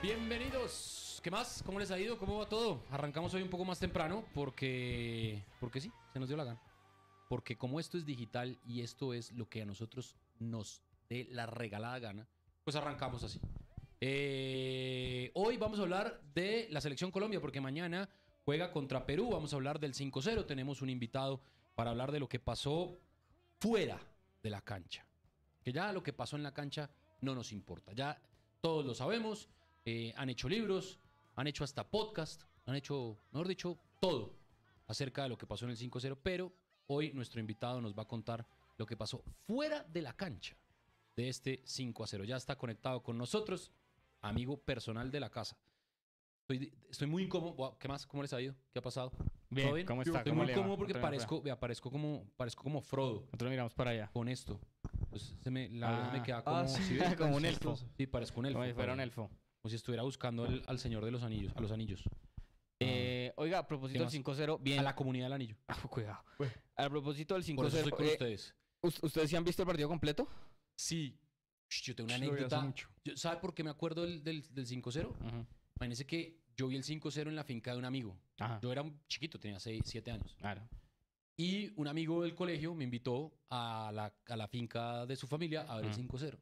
Bienvenidos. ¿Qué más? ¿Cómo les ha ido? ¿Cómo va todo? Arrancamos hoy un poco más temprano porque sí, se nos dio la gana. Porque como esto es digital y esto es lo que a nosotros nos dé la regalada gana, pues arrancamos así. Hoy vamos a hablar de la selección Colombia porque mañana juega contra Perú. Vamos a hablar del 5-0. Tenemos un invitado para hablar de lo que pasó fuera de la cancha. Que ya lo que pasó en la cancha no nos importa. Ya todos lo sabemos. Han hecho libros, han hecho hasta podcast, han hecho, mejor dicho, todo acerca de lo que pasó en el 5-0, pero hoy nuestro invitado nos va a contar lo que pasó fuera de la cancha de este 5-0. Ya está conectado con nosotros, amigo personal de la casa. Estoy muy incómodo. ¿Qué más? ¿Cómo les ha ido? ¿Qué ha pasado? Bien, ¿Todo bien? ¿cómo está? Estoy ¿Cómo muy le va? cómodo porque Nosotros parezco como Frodo Nosotros miramos para allá. con esto. Pues la oreja me queda como, Ah, sí, ¿sí ve? como un elfo. Sí, parezco un elfo. Como si fuera un elfo. Como si estuviera buscando al Señor de los Anillos, a los anillos. Oiga, a propósito ¿Qué del más? 5-0, bien. A la comunidad del anillo. Cuidado. A propósito del Por eso estoy 5-0, con ustedes. ¿ustedes sí han visto el partido completo? Sí. Yo tengo una Lo vi hace anécdota. mucho. ¿Sabe por qué me acuerdo del 5-0? Ujú. Imagínense que yo vi el 5-0 en la finca de un amigo. Ajá, Yo era un chiquito, tenía 6, 7 años. claro. Y un amigo del colegio me invitó a la finca de su familia a ver el 5-0.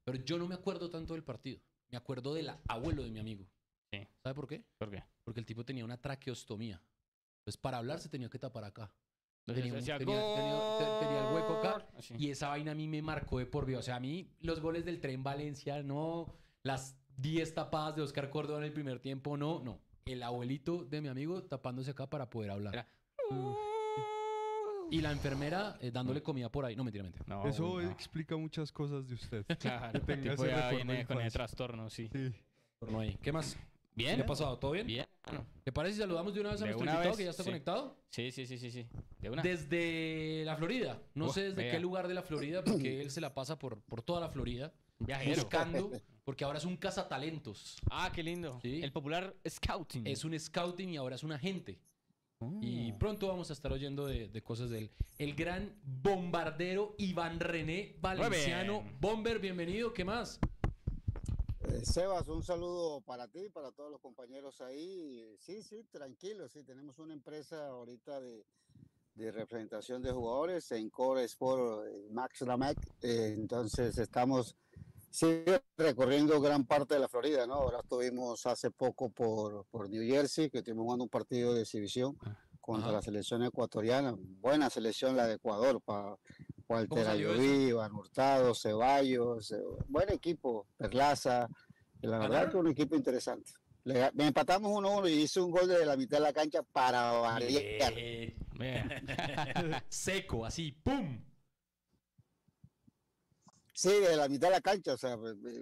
Pero yo no me acuerdo tanto del partido. Me acuerdo del abuelo de mi amigo. Sí. ¿Sabe por qué? ¿Por qué? Porque el tipo tenía una traqueostomía. Entonces, para hablar se tenía que tapar acá. Entonces Tenía, decía, tenía el hueco acá. Así. Y esa vaina a mí me marcó de por vida. O sea, a mí los goles del Tren Valencia, no. Las 10 tapadas de Oscar Córdoba en el primer tiempo, no, no. El abuelito de mi amigo tapándose acá para poder hablar. Era- Y la enfermera dándole comida por ahí. No, mentira. No, Eso uy, no. explica muchas cosas de usted. Claro, que tenga el tipo ese ya recuerdo de viene con ese infancia. trastorno, sí. Sí. Por no hay. ¿Qué más? Bien. ¿Qué ha pasado? ¿Todo bien? Bien. ¿Te parece si saludamos de una vez a De nuestro una invitado vez, que ya está sí. conectado? Sí. De una. Desde la Florida. No sé desde vea. qué lugar de la Florida, porque él se la pasa por toda la Florida. Viajero. Buscando, porque ahora es un cazatalentos. Ah, qué lindo. Sí. El popular scouting. Es un scouting y ahora es un agente. Y Oh. pronto vamos a estar oyendo de cosas de él. El gran bombardero Iván René Valenciano. bien. Bomber, bienvenido. ¿Qué más? Sebas, un saludo para ti, para todos los compañeros ahí. Sí, tranquilo, sí, tenemos una empresa ahorita de representación de jugadores en Core Sport Max Lamec. Entonces estamos recorriendo gran parte de la Florida, ¿no? Ahora estuvimos hace poco por New Jersey, que estuvimos jugando un partido de exhibición contra Ajá. la selección ecuatoriana. Buena selección la de Ecuador, Walter salió eso? Ayoví, Iván Hurtado, Ceballos, buen equipo, Perlaza. La verdad ¿Ganaron? que un equipo interesante. Me empatamos 1-1 y hice un gol de la mitad de la cancha para variar. Bien. Seco, así, ¡pum! Sí, de la mitad de la cancha, o sea,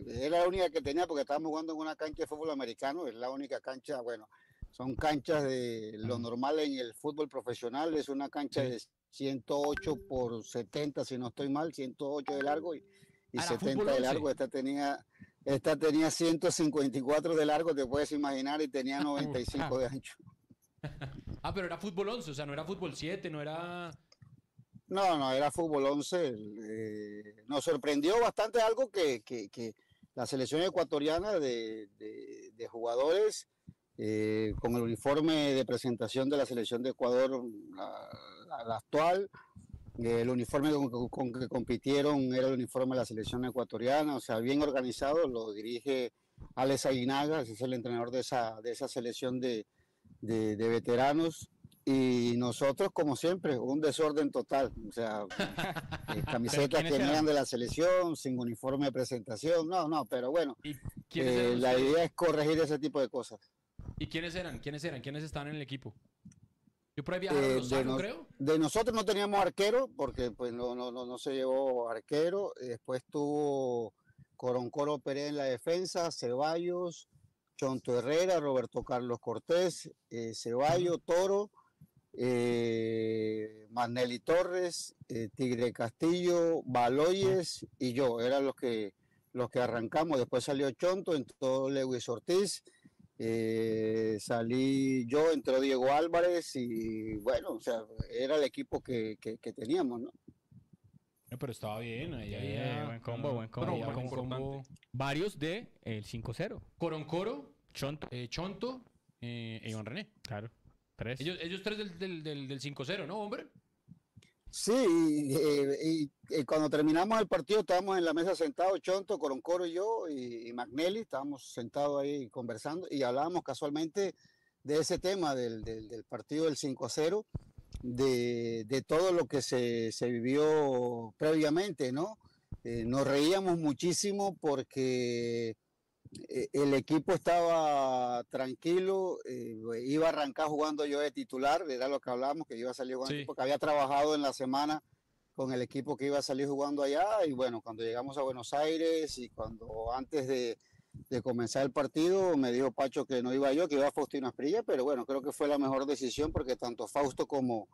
era la única que tenía porque estábamos jugando en una cancha de fútbol americano, es la única cancha, bueno, son canchas de lo normal en el fútbol profesional, es una cancha Sí. de 108 por 70, si no estoy mal, 108 de largo y Era 70 fútbol de 11. largo, esta tenía 154 de largo, te puedes imaginar, y tenía 95 de ancho. Ah, pero era fútbol 11, o sea, no era fútbol 7, no era... No, era fútbol 11. Nos sorprendió bastante algo que la selección ecuatoriana de jugadores con el uniforme de presentación de la selección de Ecuador, la actual, el uniforme con que compitieron era el uniforme de la selección ecuatoriana, o sea, bien organizado, lo dirige Alex Aguinaga, es el entrenador de esa selección de veteranos. Y nosotros, como siempre, un desorden total. O sea, camisetas ¿Quiénes que no eran? eran de la selección, sin uniforme de presentación. No, pero bueno, ¿Y quiénes eran la ustedes? idea es corregir ese tipo de cosas. ¿Y quiénes eran? ¿Quiénes estaban en el equipo? Yo por ahí viajaron Lozano, creo. De nosotros no teníamos arquero, porque pues no se llevó arquero. Después tuvo Coroncoro Pérez en la defensa, Ceballos, Chonto Herrera, Roberto Carlos Cortés, Ceballos, Toro, Manelli Torres, Tigre Castillo, Baloyes y yo, eran los que arrancamos. Después salió Chonto, entró Lewis Ortiz, salí yo, entró Diego Álvarez y bueno, o sea, era el equipo que teníamos, ¿no? Pero estaba bien. Ahí, Buen combo, buen combo. Había buen un combo. combo. Varios de el 5-0. Coroncoro, Chonto. Chonto e Iván René. Claro. 3. Ellos tres del 5-0, ¿no, hombre? Sí, y cuando terminamos el partido estábamos en la mesa sentados, Chonto, Coroncoro y yo, y Magnelli, estábamos sentados ahí conversando y hablábamos casualmente de ese tema del partido del 5-0, de todo lo que se vivió previamente, ¿no? Nos reíamos muchísimo porque el equipo estaba tranquilo, iba a arrancar jugando yo de titular, era lo que hablábamos, que iba a salir jugando, Sí. porque había trabajado en la semana con el equipo que iba a salir jugando allá, y bueno, cuando llegamos a Buenos Aires y cuando antes de comenzar el partido me dijo Pacho que no iba yo, que iba Faustino Asprilla, pero bueno, creo que fue la mejor decisión porque tanto Fausto como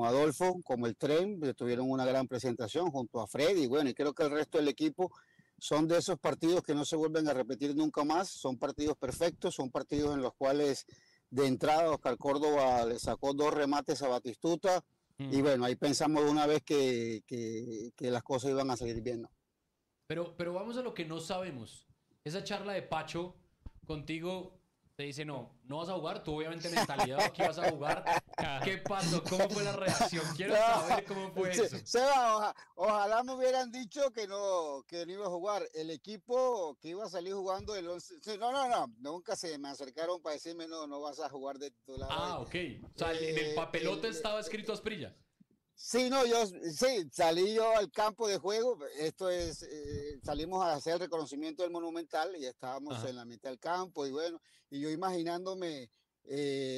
Adolfo, como el Tren, tuvieron una gran presentación junto a Freddy, bueno, y creo que el resto del equipo son de esos partidos que no se vuelven a repetir nunca más, son partidos perfectos, son partidos en los cuales de entrada Oscar Córdoba le sacó 2 remates a Batistuta, y bueno, ahí pensamos de una vez que las cosas iban a salir bien, ¿no? Pero vamos a lo que no sabemos. Esa charla de Pacho contigo te dice, no vas a jugar. Tú obviamente mentalizado que vas a jugar. ¿Qué pasó? ¿Cómo fue la reacción? Quiero saber cómo fue eso. Seba, ojalá me hubieran dicho que no iba a jugar. El equipo que iba a salir jugando el 11... Sí, no, nunca se me acercaron para decirme, no vas a jugar de titular. Ah, ok. O sea, en el papelote estaba escrito Asprilla. Sí, salí yo al campo de juego, salimos a hacer el reconocimiento del Monumental y estábamos en la mitad del campo y bueno, y yo imaginándome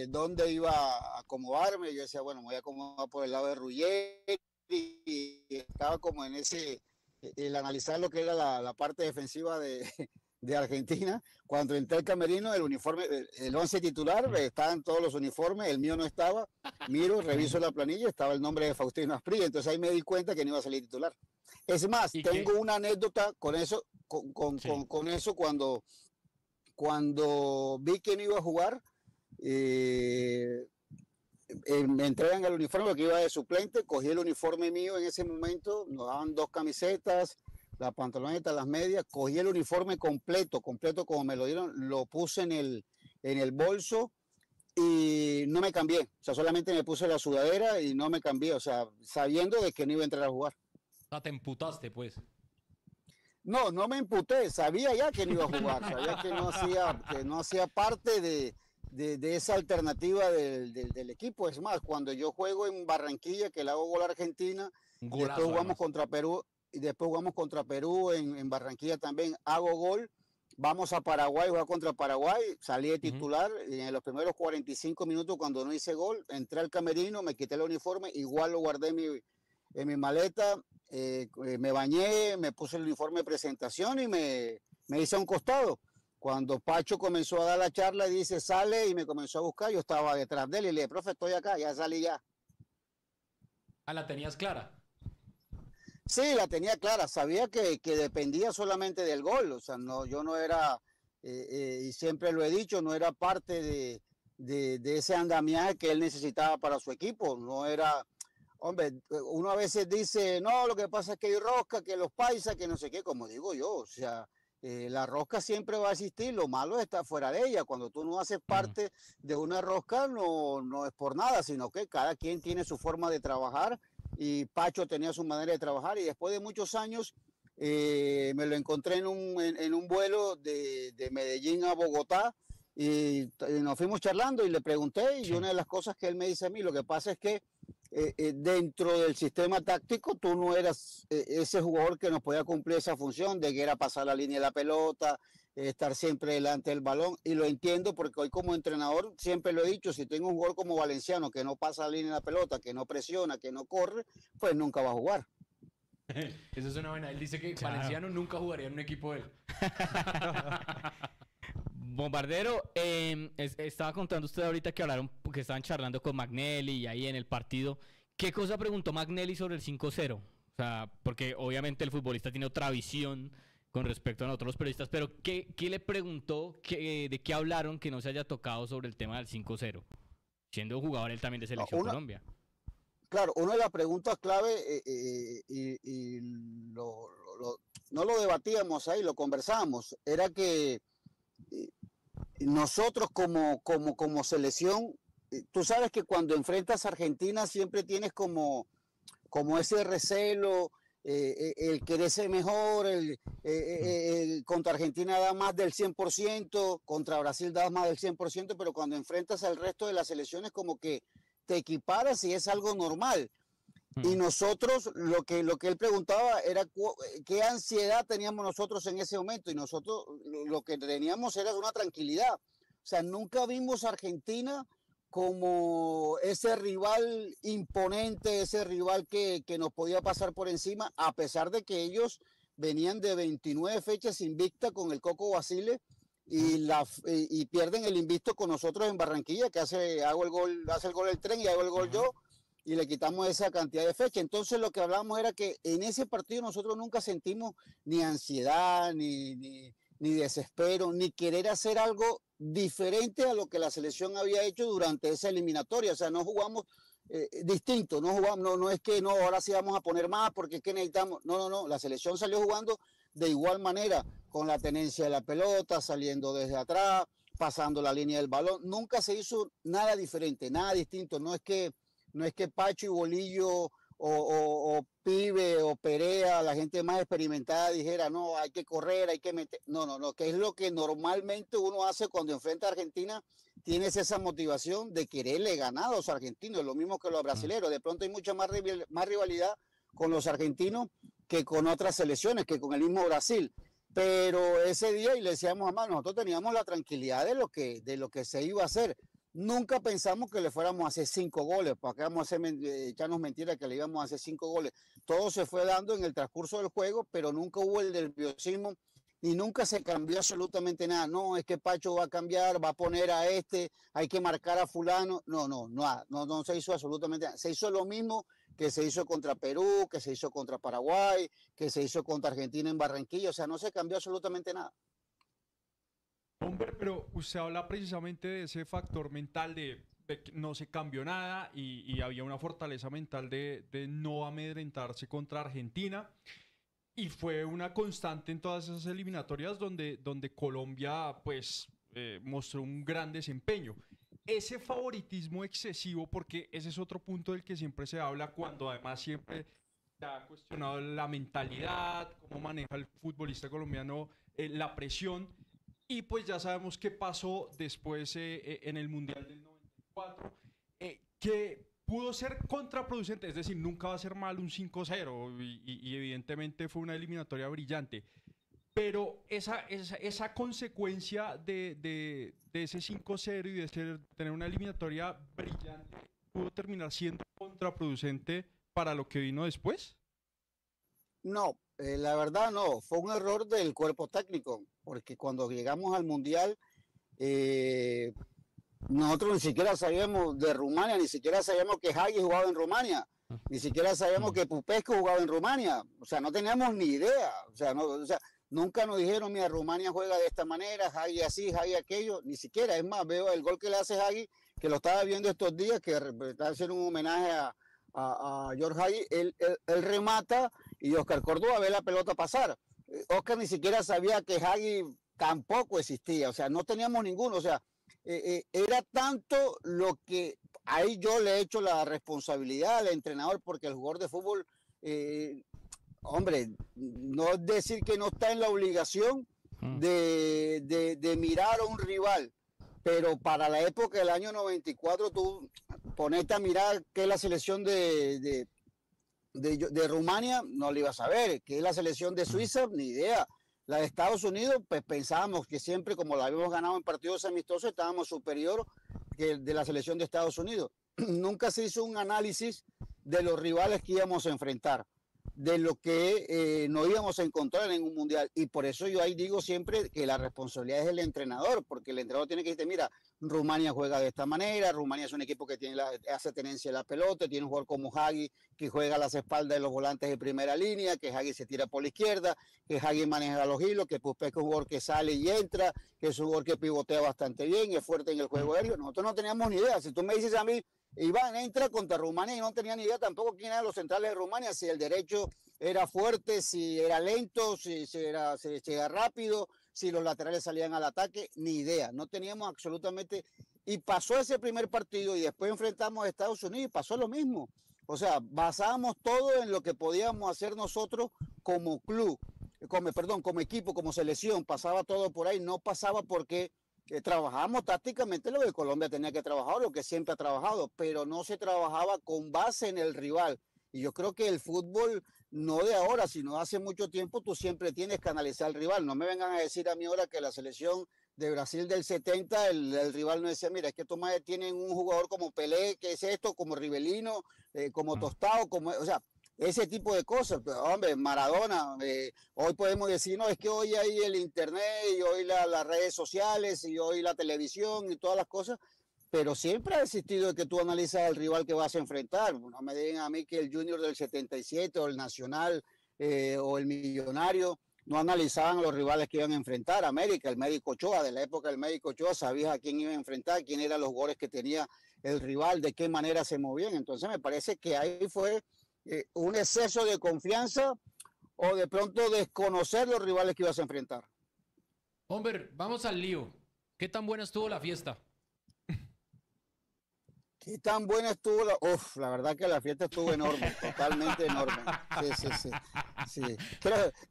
dónde iba a acomodarme, yo decía, bueno, me voy a acomodar por el lado de Ruggeri y estaba como en el analizar lo que era la parte defensiva de Argentina. Cuando entré al camerino, el uniforme, el 11 titular, estaban todos los uniformes, el mío no estaba. Miro, reviso la planilla, estaba el nombre de Faustino Asprilla, entonces ahí me di cuenta que no iba a salir titular. Es más, tengo una anécdota con eso, con eso cuando vi que no iba a jugar, me entregan el uniforme que iba de suplente, cogí el uniforme mío en ese momento, nos daban 2 camisetas, la pantaloneta, las medias, cogí el uniforme completo como me lo dieron, lo puse en el bolso y no me cambié, o sea, solamente me puse la sudadera y no me cambié, o sea, sabiendo de que no iba a entrar a jugar. Ah, te emputaste, pues. No me emputé, sabía ya que no iba a jugar, sabía que no hacía parte de esa alternativa del equipo. Es más, cuando yo juego en Barranquilla, que le hago gol a Argentina, después jugamos contra Perú, y después jugamos contra Perú en Barranquilla también, hago gol, vamos a Paraguay, jugar contra Paraguay, salí de titular, y en los primeros 45 minutos cuando no hice gol, entré al camerino, me quité el uniforme, igual lo guardé en mi maleta, me bañé, me puse el uniforme de presentación y me hice a un costado. Cuando Pacho comenzó a dar la charla, dice, sale, y me comenzó a buscar, yo estaba detrás de él y le dije, profe, estoy acá, ya salí ya. Ah, ¿la tenías clara? Sí, la tenía clara, sabía que dependía solamente del gol, o sea, yo no era, y siempre lo he dicho, no era parte de ese andamiaje que él necesitaba para su equipo, no era, hombre, uno a veces dice, no, lo que pasa es que hay rosca, que los paisas, que no sé qué, como digo yo, o sea, la rosca siempre va a existir, lo malo está fuera de ella, cuando tú no haces parte de una rosca no es por nada, sino que cada quien tiene su forma de trabajar, y Pacho tenía su manera de trabajar, y después de muchos años me lo encontré en un vuelo de Medellín a Bogotá, y nos fuimos charlando y le pregunté, y una de las cosas que él me dice a mí, lo que pasa es que dentro del sistema táctico tú no eras ese jugador que nos podía cumplir esa función de que era pasar la línea de la pelota, estar siempre delante del balón, y lo entiendo porque hoy como entrenador siempre lo he dicho, si tengo un jugador como Valenciano que no pasa la línea de la pelota, que no presiona, que no corre, pues nunca va a jugar. Eso es una vaina. Él dice que Valenciano nunca jugaría en un equipo de él. Bombardero, estaba contando usted ahorita que estaban charlando con Magnelli y ahí en el partido. ¿Qué cosa preguntó Magnelli sobre el 5-0? O sea, porque obviamente el futbolista tiene otra visión con respecto a nosotros los periodistas, pero ¿qué le preguntó? ¿De qué hablaron que no se haya tocado sobre el tema del 5-0? Siendo jugador él también de Selección Colombia. claro, una de las preguntas clave, y no lo debatíamos ahí, lo conversábamos, era que nosotros como selección, tú sabes que cuando enfrentas a Argentina siempre tienes como ese recelo, el querer ser mejor, contra Argentina da más del 100%, contra Brasil da más del 100%, pero cuando enfrentas al resto de las selecciones como que te equiparas y es algo normal. Y nosotros, lo que él preguntaba era qué ansiedad teníamos nosotros en ese momento, y nosotros lo que teníamos era una tranquilidad. O sea, nunca vimos a Argentina como ese rival imponente, ese rival que nos podía pasar por encima, a pesar de que ellos venían de 29 fechas invicta con el Coco Basile y pierden el invicto con nosotros en Barranquilla, que hace el gol el Tren y hago el gol yo, y le quitamos esa cantidad de fechas. Entonces lo que hablábamos era que en ese partido nosotros nunca sentimos ni ansiedad, ni desespero, ni querer hacer algo diferente a lo que la selección había hecho durante esa eliminatoria. O sea, no jugamos distinto, no es que no, ahora sí vamos a poner más porque es que necesitamos. No, la selección salió jugando de igual manera, con la tenencia de la pelota, saliendo desde atrás, pasando la línea del balón. Nunca se hizo nada diferente, nada distinto. No es que Pacho y Bolillo o Pibe o Perea, la gente más experimentada, dijera, no, hay que correr, hay que meter. No, que es lo que normalmente uno hace cuando enfrenta a Argentina. Tienes esa motivación de quererle ganar a los argentinos, lo mismo que los brasileños. De pronto hay mucha más rivalidad con los argentinos que con otras selecciones, que con el mismo Brasil. Pero ese día, y le decíamos a Manu, nosotros teníamos la tranquilidad de lo que se iba a hacer. Nunca pensamos que le fuéramos a hacer 5 goles, para que vamos a echarnos mentiras que le íbamos a hacer 5 goles. Todo se fue dando en el transcurso del juego, pero nunca hubo el nerviosismo y nunca se cambió absolutamente nada. No, es que Pacho va a cambiar, va a poner a este, hay que marcar a fulano. No se hizo absolutamente nada. Se hizo lo mismo que se hizo contra Perú, que se hizo contra Paraguay, que se hizo contra Argentina en Barranquilla. O sea, no se cambió absolutamente nada. Hombre, pero usted habla precisamente de ese factor mental de que no se cambió nada y había una fortaleza mental de no amedrentarse contra Argentina. Y fue una constante en todas esas eliminatorias donde Colombia pues mostró un gran desempeño. Ese favoritismo excesivo, porque ese es otro punto del que siempre se habla, cuando además siempre se ha cuestionado la mentalidad, cómo maneja el futbolista colombiano la presión. Y pues ya sabemos qué pasó después en el Mundial del 94, que pudo ser contraproducente, es decir, nunca va a ser mal un 5-0 y evidentemente fue una eliminatoria brillante. Pero esa consecuencia de ese 5-0 y de tener una eliminatoria brillante pudo terminar siendo contraproducente para lo que vino después. No, la verdad no, fue un error del cuerpo técnico, porque cuando llegamos al Mundial, nosotros ni siquiera sabíamos de Rumania, ni siquiera sabíamos que Hagi jugaba en Rumania, ni siquiera sabíamos que Pupescu jugaba en Rumania, o sea, no teníamos ni idea, o sea, nunca nos dijeron, mira, Rumania juega de esta manera, Hagi así, Hagi aquello, ni siquiera. Es más, veo el gol que le hace Hagi, que lo estaba viendo estos días, que está haciendo un homenaje a George Hagi, él remata y Oscar Córdoba ve la pelota pasar. Oscar ni siquiera sabía que Hagi tampoco existía, o sea, no teníamos ninguno, o sea, era tanto lo que ahí yo le he hecho la responsabilidad al entrenador, porque el jugador de fútbol, hombre, no es decir que no está en la obligación de mirar a un rival, pero para la época del año 94 tú ponete a mirar qué es la selección de Rumania, no lo ibas a ver, qué es la selección de Suiza, ni idea. La de Estados Unidos, pues pensábamos que siempre, como la habíamos ganado en partidos amistosos, estábamos superior que de la selección de Estados Unidos. Nunca se hizo un análisis de los rivales que íbamos a enfrentar, de lo que nos íbamos a encontrar en un mundial. Y por eso yo ahí digo siempre que la responsabilidad es del entrenador, porque el entrenador tiene que decir, mira, Rumania juega de esta manera, Rumania es un equipo que hace tenencia de la pelota, tiene un jugador como Hagi que juega a las espaldas de los volantes de primera línea, que Hagi se tira por la izquierda, que Hagi maneja los hilos, que Pupescu es un jugador que sale y entra, que es un jugador que pivotea bastante bien, es fuerte en el juego aéreo. Nosotros no teníamos ni idea. Si tú me dices a mí, Iván entra contra Rumania y no tenía ni idea tampoco quién eran los centrales de Rumania, si el derecho era fuerte, si era lento, si era rápido, si los laterales salían al ataque, ni idea. No teníamos absolutamente... Y pasó ese primer partido y después enfrentamos a Estados Unidos y pasó lo mismo. O sea, basábamos todo en lo que podíamos hacer nosotros como club, como equipo, como selección. Pasaba todo por ahí, no pasaba porque trabajábamos tácticamente lo que Colombia tenía que trabajar, lo que siempre ha trabajado, pero no se trabajaba con base en el rival. Y yo creo que el fútbol, no de ahora, sino hace mucho tiempo, tú siempre tienes que analizar al rival. No me vengan a decir a mí ahora que la selección de Brasil del 70, el rival no decía, mira, es que Tomás tienen un jugador como Pelé, que es esto, como Rivelino, como Tostado, o sea, ese tipo de cosas. Pero, hombre, Maradona, hoy podemos decir, no, es que hoy hay el internet y hoy las redes sociales y hoy la televisión y todas las cosas, pero siempre ha existido que tú analizas al rival que vas a enfrentar. No me digan a mí que el Junior del 77 o el Nacional o el Millonario no analizaban a los rivales que iban a enfrentar. América, el Médico Ochoa, de la época del Médico Ochoa, sabías a quién iba a enfrentar, quién eran los goles que tenía el rival, de qué manera se movían. Entonces me parece que ahí fue un exceso de confianza o de pronto desconocer los rivales que ibas a enfrentar. Hombre, vamos al lío. ¿Qué tan buena estuvo la fiesta? ¿Qué tan buena estuvo? La verdad que la fiesta estuvo enorme, totalmente enorme. Sí.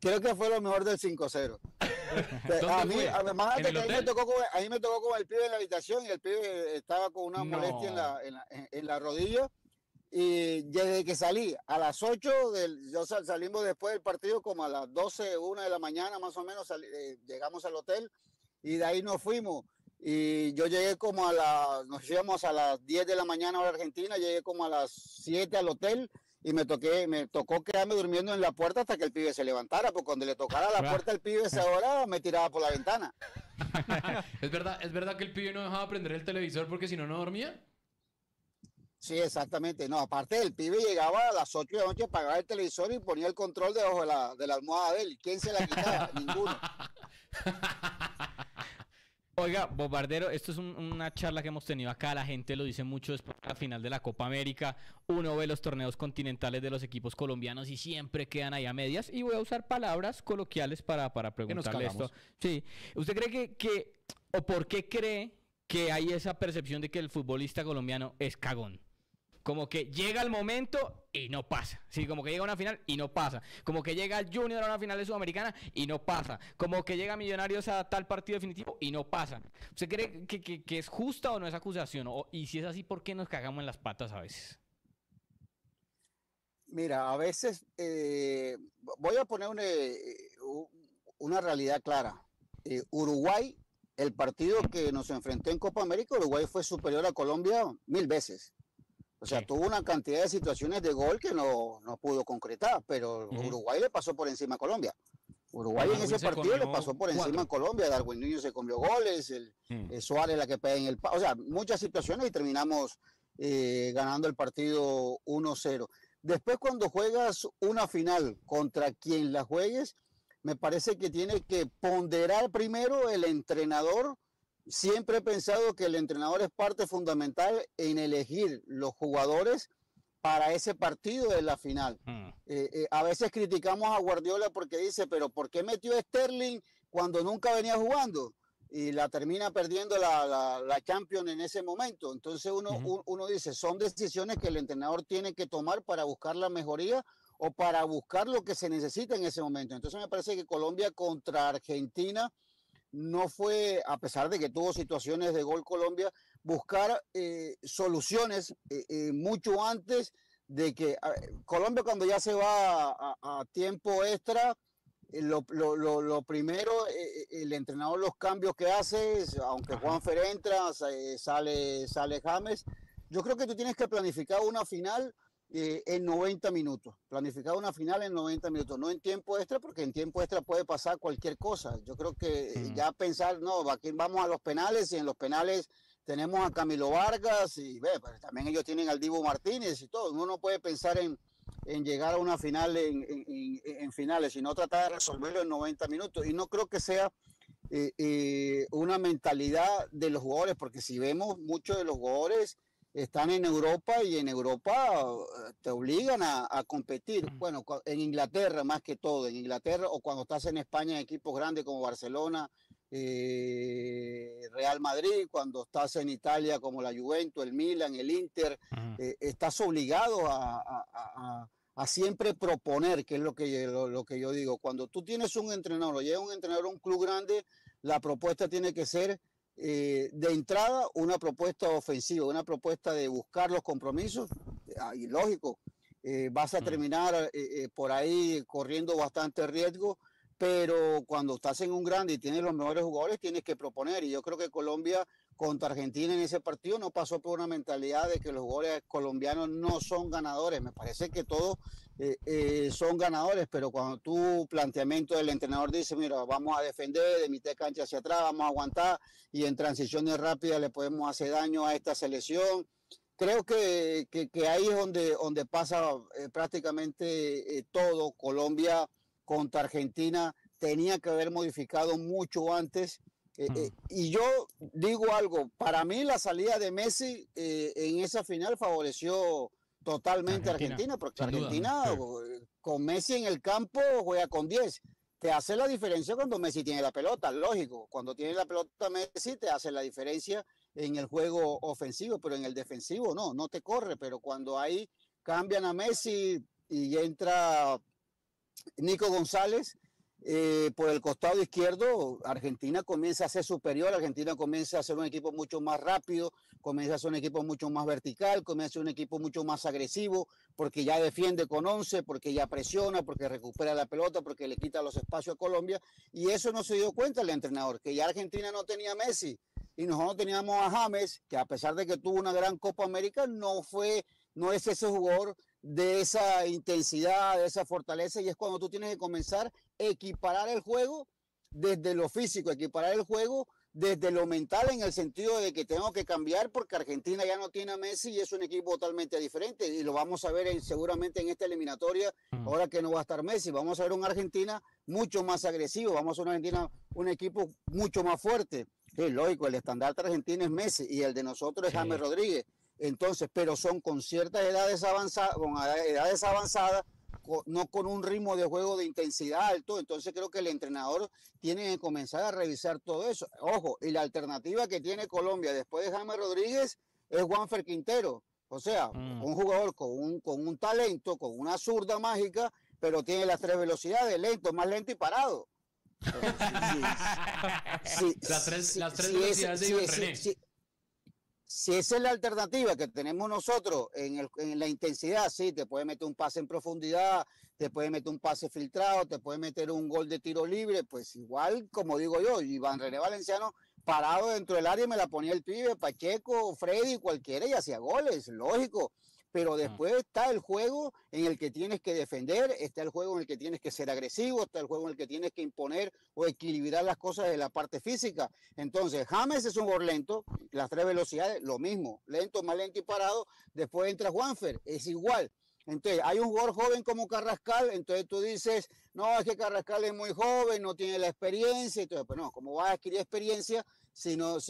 Creo que fue lo mejor del 5-0. A mí me tocó con el pibe en la habitación y el pibe estaba con una molestia en la rodilla. Y desde que salí a las 8, salimos después del partido como a las 12, 1 de la mañana más o menos, llegamos al hotel y de ahí nos fuimos. Y yo llegué nos íbamos a las 10 de la mañana a Argentina, llegué como a las 7 al hotel y me tocó quedarme durmiendo en la puerta hasta que el pibe se levantara, porque cuando le tocara la puerta al pibe esa hora me tiraba por la ventana. ¿Es verdad que el pibe no dejaba prender el televisor porque si no, no dormía? Sí, exactamente. No, aparte el pibe llegaba a las 8 de la noche, apagaba el televisor y ponía el control debajo de la almohada de él. ¿Quién se la quitaba? Ninguno. Oiga, Bombardero, esto es una charla que hemos tenido acá, la gente lo dice mucho después de la final de la Copa América, uno ve los torneos continentales de los equipos colombianos y siempre quedan ahí a medias, y voy a usar palabras coloquiales para preguntarle esto. Sí, ¿usted cree o por qué cree que hay esa percepción de que el futbolista colombiano es cagón? Como que llega el momento y no pasa. Sí, como que llega a una final y no pasa. Como que llega el Junior a una final de Sudamericana y no pasa. Como que llega Millonarios a tal partido definitivo y no pasa. ¿Usted cree que es justa o no es acusación? Y si es así, ¿por qué nos cagamos en las patas a veces? Mira, a veces voy a poner una realidad clara. Uruguay, el partido que nos enfrentó en Copa América, Uruguay fue superior a Colombia 1000 veces. O sea, tuvo una cantidad de situaciones de gol que no pudo concretar, pero Uruguay le pasó por encima a Colombia. Uruguay en ese partido le pasó por encima a Colombia. Darwin Núñez se comió goles, Suárez la que pega en el... O sea, muchas situaciones y terminamos ganando el partido 1-0. Después, cuando juegas una final contra quien la juegues, me parece que tiene que ponderar primero el entrenador. Siempre he pensado que el entrenador es parte fundamental en elegir los jugadores para ese partido de la final. A veces criticamos a Guardiola porque dice, pero ¿por qué metió a Sterling cuando nunca venía jugando? Y la termina perdiendo la Champions en ese momento. Entonces uno dice, son decisiones que el entrenador tiene que tomar para buscar la mejoría o para buscar lo que se necesita en ese momento. Entonces me parece que Colombia contra Argentina no fue, a pesar de que tuvo situaciones de gol Colombia, buscar soluciones mucho antes de que Colombia, cuando ya se va a tiempo extra, lo primero, el entrenador, los cambios que hace, aunque Juanfer entra, sale James, yo creo que tú tienes que planificar una final en 90 minutos, planificar una final en 90 minutos, no en tiempo extra, porque en tiempo extra puede pasar cualquier cosa. Yo creo que ya pensar, no, aquí vamos a los penales y en los penales tenemos a Camilo Vargas y pues, también ellos tienen al Dibu Martínez y todo. Uno no puede pensar en llegar a una final en finales, sino tratar de resolverlo en 90 minutos. Y no creo que sea una mentalidad de los jugadores, porque si vemos muchos de los jugadores están en Europa y en Europa te obligan a competir. Bueno, en Inglaterra más que todo, en Inglaterra o cuando estás en España en equipos grandes como Barcelona, Real Madrid, cuando estás en Italia como la Juventus, el Milan, el Inter, estás obligado a siempre proponer, que es lo que yo digo. Cuando tú tienes un entrenador, o llega un entrenador a un club grande, la propuesta tiene que ser de entrada una propuesta ofensiva, una propuesta de buscar los compromisos, y lógico, vas a terminar por ahí corriendo bastante riesgo, pero cuando estás en un grande y tienes los mejores jugadores, tienes que proponer, y yo creo que Colombia contra Argentina en ese partido no pasó por una mentalidad de que los jugadores colombianos no son ganadores. Me parece que todos son ganadores, pero cuando tu planteamiento del entrenador dice, mira, vamos a defender de mitad de cancha hacia atrás, vamos a aguantar y en transiciones rápidas le podemos hacer daño a esta selección. Creo que ahí es donde pasa prácticamente todo. Colombia contra Argentina tenía que haber modificado mucho antes. Y yo digo algo, para mí la salida de Messi en esa final favoreció totalmente a Argentina, porque Argentina con Messi en el campo juega con 10. Te hace la diferencia cuando Messi tiene la pelota, lógico. Cuando tiene la pelota Messi te hace la diferencia en el juego ofensivo, pero en el defensivo no te corre. Pero cuando ahí cambian a Messi y entra Nico González, por el costado izquierdo, Argentina comienza a ser superior, Argentina comienza a ser un equipo mucho más rápido, comienza a ser un equipo mucho más vertical, comienza a ser un equipo mucho más agresivo, porque ya defiende con 11, porque ya presiona, porque recupera la pelota, porque le quita los espacios a Colombia, y eso no se dio cuenta el entrenador, que ya Argentina no tenía a Messi, y nosotros teníamos a James, que a pesar de que tuvo una gran Copa América, no es ese jugador de esa intensidad, de esa fortaleza, y es cuando tú tienes que comenzar a equiparar el juego desde lo físico, equiparar el juego desde lo mental, en el sentido de que tengo que cambiar porque Argentina ya no tiene a Messi y es un equipo totalmente diferente, y lo vamos a ver seguramente en esta eliminatoria, ahora que no va a estar Messi. Vamos a ver una Argentina mucho más agresivo, vamos a ver una Argentina, un equipo mucho más fuerte. Es lógico, el estandarte argentino es Messi y el de nosotros es James Rodríguez. Entonces, pero son con ciertas edades avanzadas, no con un ritmo de juego de intensidad alto. Entonces creo que el entrenador tiene que comenzar a revisar todo eso. Ojo, y la alternativa que tiene Colombia después de James Rodríguez es Juanfer Quintero. O sea, un jugador con un talento, con una zurda mágica, pero tiene las 3 velocidades, lento, más lento y parado. Las tres velocidades de Iván René. Si esa es la alternativa que tenemos nosotros en la intensidad, sí, te puede meter un pase en profundidad, te puede meter un pase filtrado, te puede meter un gol de tiro libre, pues igual, como digo yo, Iván René Valenciano parado dentro del área me la ponía el pibe, Pacheco, Freddy, cualquiera, y hacía goles, lógico. Pero después está el juego en el que tienes que defender, está el juego en el que tienes que ser agresivo, está el juego en el que tienes que imponer o equilibrar las cosas de la parte física. Entonces, James es un jugador lento, las 3 velocidades, lo mismo, lento, más lento y parado. Después entra Juanfer, es igual. Entonces, hay un jugador joven como Carrascal, entonces tú dices, no, es que Carrascal es muy joven, no tiene la experiencia. Entonces, pues no, ¿cómo vas a adquirir experiencia si no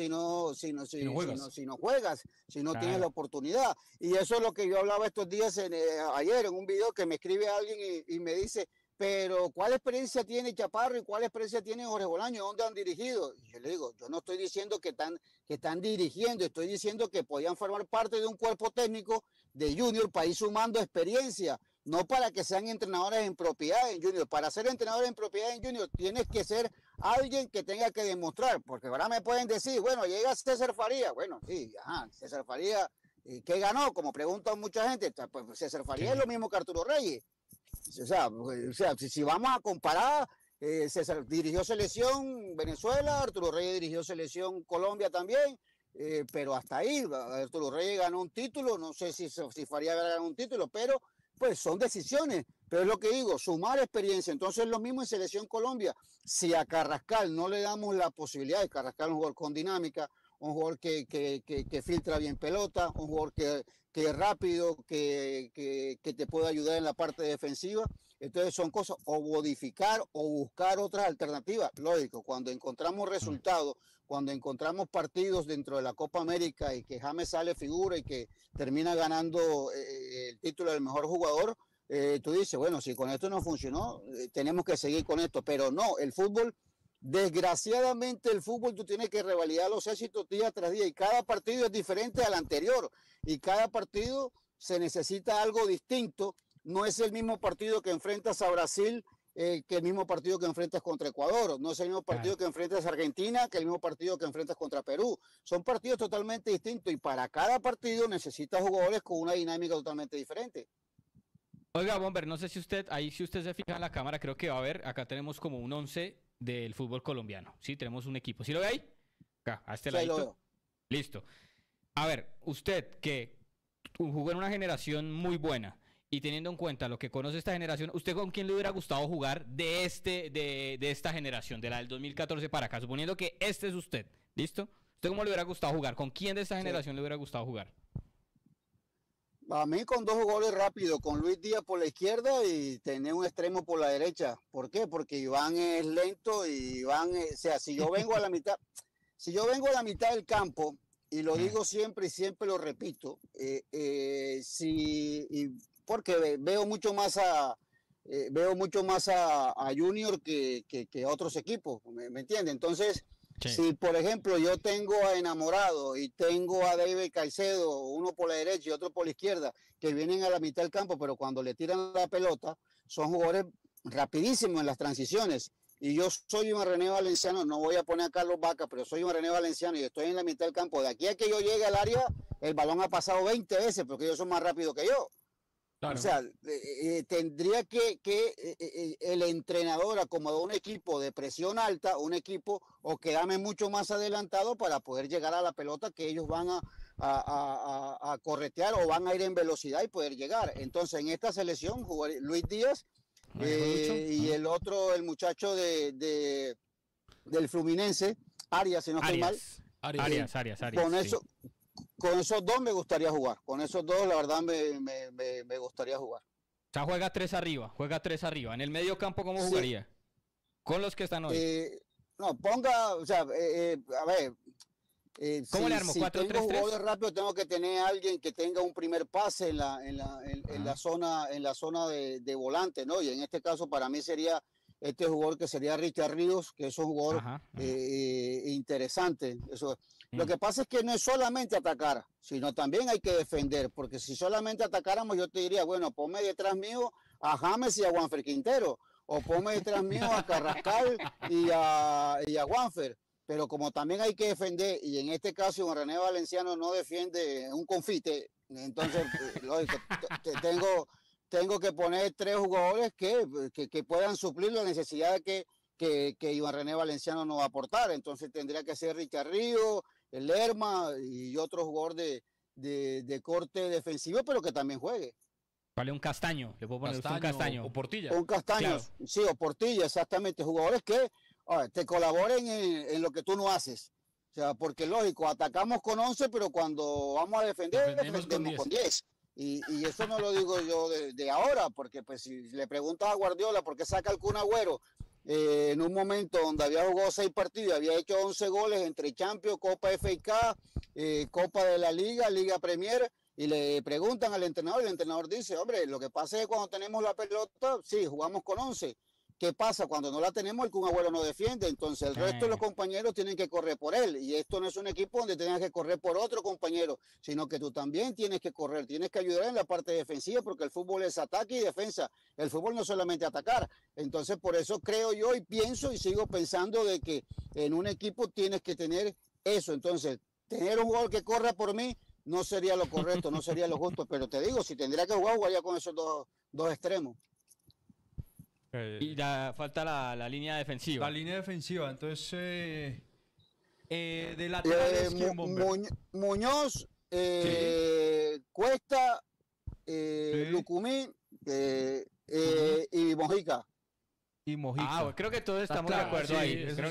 juegas, si no tienes la oportunidad? Y eso es lo que yo hablaba estos días, ayer, en un video que me escribe alguien y me dice, pero ¿cuál experiencia tiene Chaparro y cuál experiencia tiene Jorge Bolaño? ¿Dónde han dirigido? Y yo le digo, yo no estoy diciendo que están dirigiendo, estoy diciendo que podían formar parte de un cuerpo técnico de Junior para ir sumando experiencia, no para que sean entrenadores en propiedad en Junior. Para ser entrenador en propiedad en Junior tienes que ser alguien que tenga que demostrar, porque ahora me pueden decir, bueno, llega César Faría, bueno, sí, César Faría, ¿qué ganó? Como preguntan mucha gente, pues César Faría es lo mismo que Arturo Reyes. O sea, si vamos a comparar, César dirigió selección Venezuela, Arturo Reyes dirigió selección Colombia también, pero hasta ahí. Arturo Reyes ganó un título, no sé si Faría ganó un título, pero pues son decisiones. Pero es lo que digo, sumar experiencia. Entonces es lo mismo en Selección Colombia. Si a Carrascal no le damos la posibilidad, de Carrascal es un jugador con dinámica, un jugador que filtra bien pelota, un jugador que es rápido, que te puede ayudar en la parte defensiva, Entonces son cosas, o modificar o buscar otras alternativas. Lógico, cuando encontramos resultados, cuando encontramos partidos dentro de la Copa América y que James sale figura y que termina ganando el título del mejor jugador, tú dices, bueno, si con esto no funcionó, tenemos que seguir con esto. Pero no, el fútbol, desgraciadamente el fútbol, tú tienes que revalidar los éxitos día tras día y cada partido es diferente al anterior y cada partido se necesita algo distinto. No es el mismo partido que enfrentas a Brasil que el mismo partido que enfrentas contra Ecuador. No es el mismo partido que enfrentas a Argentina que el mismo partido que enfrentas contra Perú. Son partidos totalmente distintos y para cada partido necesitas jugadores con una dinámica totalmente diferente. Oiga, Bomber, no sé si usted, ahí si usted se fija en la cámara, creo que va a ver, acá tenemos como un 11 del fútbol colombiano. Sí, tenemos un equipo. ¿Sí lo ve ahí? Acá, a este ladito. Listo. A ver, usted que jugó en una generación muy buena y teniendo en cuenta lo que conoce esta generación, ¿usted con quién le hubiera gustado jugar de esta generación, de la del 2014 para acá? Suponiendo que este es usted, ¿listo? ¿Usted cómo le hubiera gustado jugar? ¿Con quién de esta generación le hubiera gustado jugar? A mí con dos jugadores rápidos, con Luis Díaz por la izquierda y tener un extremo por la derecha. ¿Por qué? Porque Iván es lento y Iván, o sea, si yo vengo a la mitad del campo, y lo digo siempre y siempre lo repito, porque veo mucho más a Junior que a otros equipos, ¿me entiende? Entonces, sí. Si por ejemplo yo tengo a Enamorado y tengo a David Caicedo, uno por la derecha y otro por la izquierda, que vienen a la mitad del campo, pero cuando le tiran la pelota, son jugadores rapidísimos en las transiciones. Y yo soy un René Valenciano, no voy a poner a Carlos Vaca, pero soy un René Valenciano y estoy en la mitad del campo. De aquí a que yo llegue al área, el balón ha pasado 20 veces, porque ellos son más rápidos que yo. Claro. O sea, tendría que el entrenador acomodar un equipo de presión alta, un equipo o quedarme mucho más adelantado para poder llegar a la pelota que ellos van a corretear o van a ir en velocidad y poder llegar. Entonces, en esta selección jugó Luis Díaz y el otro, el muchacho del Fluminense, Arias, si no estoy mal. Arias. Con eso. Sí. Con esos dos me gustaría jugar. Con esos dos, la verdad, me gustaría jugar. O sea, juega tres arriba. En el medio campo, ¿cómo jugaría? Sí. Con los que están hoy. No, ponga, o sea, a ver. ¿Cómo le armo? Si 4-3-3. tengo jugadores rápido, tengo que tener a alguien que tenga un primer pase en la zona de volante, ¿no? Y en este caso, para mí sería este jugador que sería Richard Ríos, que es un jugador interesante. Eso. Lo que pasa es que no es solamente atacar, sino también hay que defender, porque si solamente atacáramos, yo te diría, bueno, ponme detrás mío a James y a Juanfer Quintero, o ponme detrás mío a Carrascal y a Juanfer, pero como también hay que defender, y en este caso un René Valenciano no defiende un confite, entonces, lógico, tengo que poner tres jugadores que puedan suplir la necesidad que Iván René Valenciano no va a aportar. Entonces tendría que ser Richard Río, el Lerma y otro jugador de corte defensivo, pero que también juegue. Vale, un Castaño. Le puedo poner un Castaño. O Portilla. Un Castaño, claro. Sí, o Portilla, exactamente. Jugadores que te colaboren en lo que tú no haces. O sea, porque lógico, atacamos con 11, pero cuando vamos a defender, defendemos con 10. Y eso no lo digo yo de ahora, porque pues si le preguntas a Guardiola por qué saca el Kun Agüero en un momento donde había jugado 6 partidos, había hecho 11 goles entre Champions, Copa FA, Copa de la Liga, Liga Premier, y le preguntan al entrenador, y el entrenador dice, hombre, lo que pasa es que cuando tenemos la pelota, sí, jugamos con 11. ¿Qué pasa? Cuando no la tenemos, el Kun Agüero no defiende, entonces el resto de los compañeros tienen que correr por él, y esto no es un equipo donde tengas que correr por otro compañero, sino que tú también tienes que correr, tienes que ayudar en la parte defensiva, porque el fútbol es ataque y defensa, el fútbol no es solamente atacar. Entonces por eso creo yo y pienso y sigo pensando de que en un equipo tienes que tener eso. Entonces tener un jugador que corra por mí no sería lo correcto, no sería lo justo, pero te digo, si tendría que jugar, jugaría con esos dos extremos. Y falta la línea defensiva. La línea defensiva, entonces de laterales, Muñoz, Cuesta, Lucumí y Mojica. Creo que todos estamos de acuerdo ahí. Creo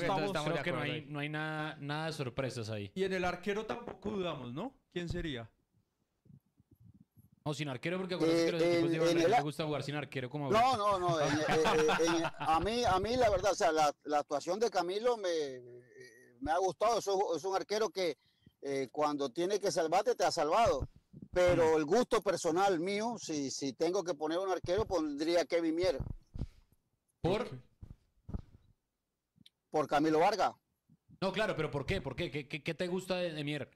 que no hay nada de sorpresas ahí. Y en el arquero tampoco dudamos, ¿no? ¿Quién sería? No, sin arquero, porque acuérdense que los equipos de Ibagué les gusta jugar sin arquero como ahorita. No. A mí la verdad, o sea, la actuación de Camilo me ha gustado. Es un arquero que cuando tiene que salvarte, te ha salvado. Pero el gusto personal mío, si tengo que poner un arquero, pondría a Kevin Mier. Por Camilo Vargas. No, claro, pero ¿por qué? ¿Por qué? ¿Qué te gusta de Mier?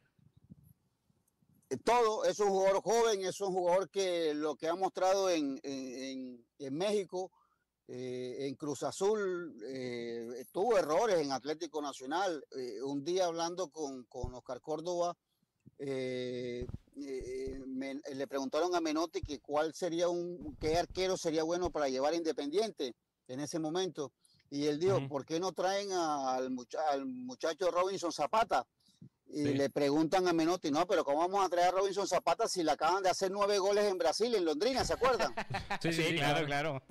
Todo, es un jugador joven, es un jugador que lo que ha mostrado en México, en Cruz Azul, tuvo errores en Atlético Nacional. Un día hablando con Oscar Córdoba, le preguntaron a Menotti que qué arquero sería bueno para llevar a Independiente en ese momento. Y él dijo, ¿por qué no traen al muchacho Robinson Zapata? Y le preguntan a Menotti, no, pero ¿cómo vamos a traer a Robinson Zapata si le acaban de hacer 9 goles en Brasil, en Londrina, ¿se acuerdan? Sí, claro.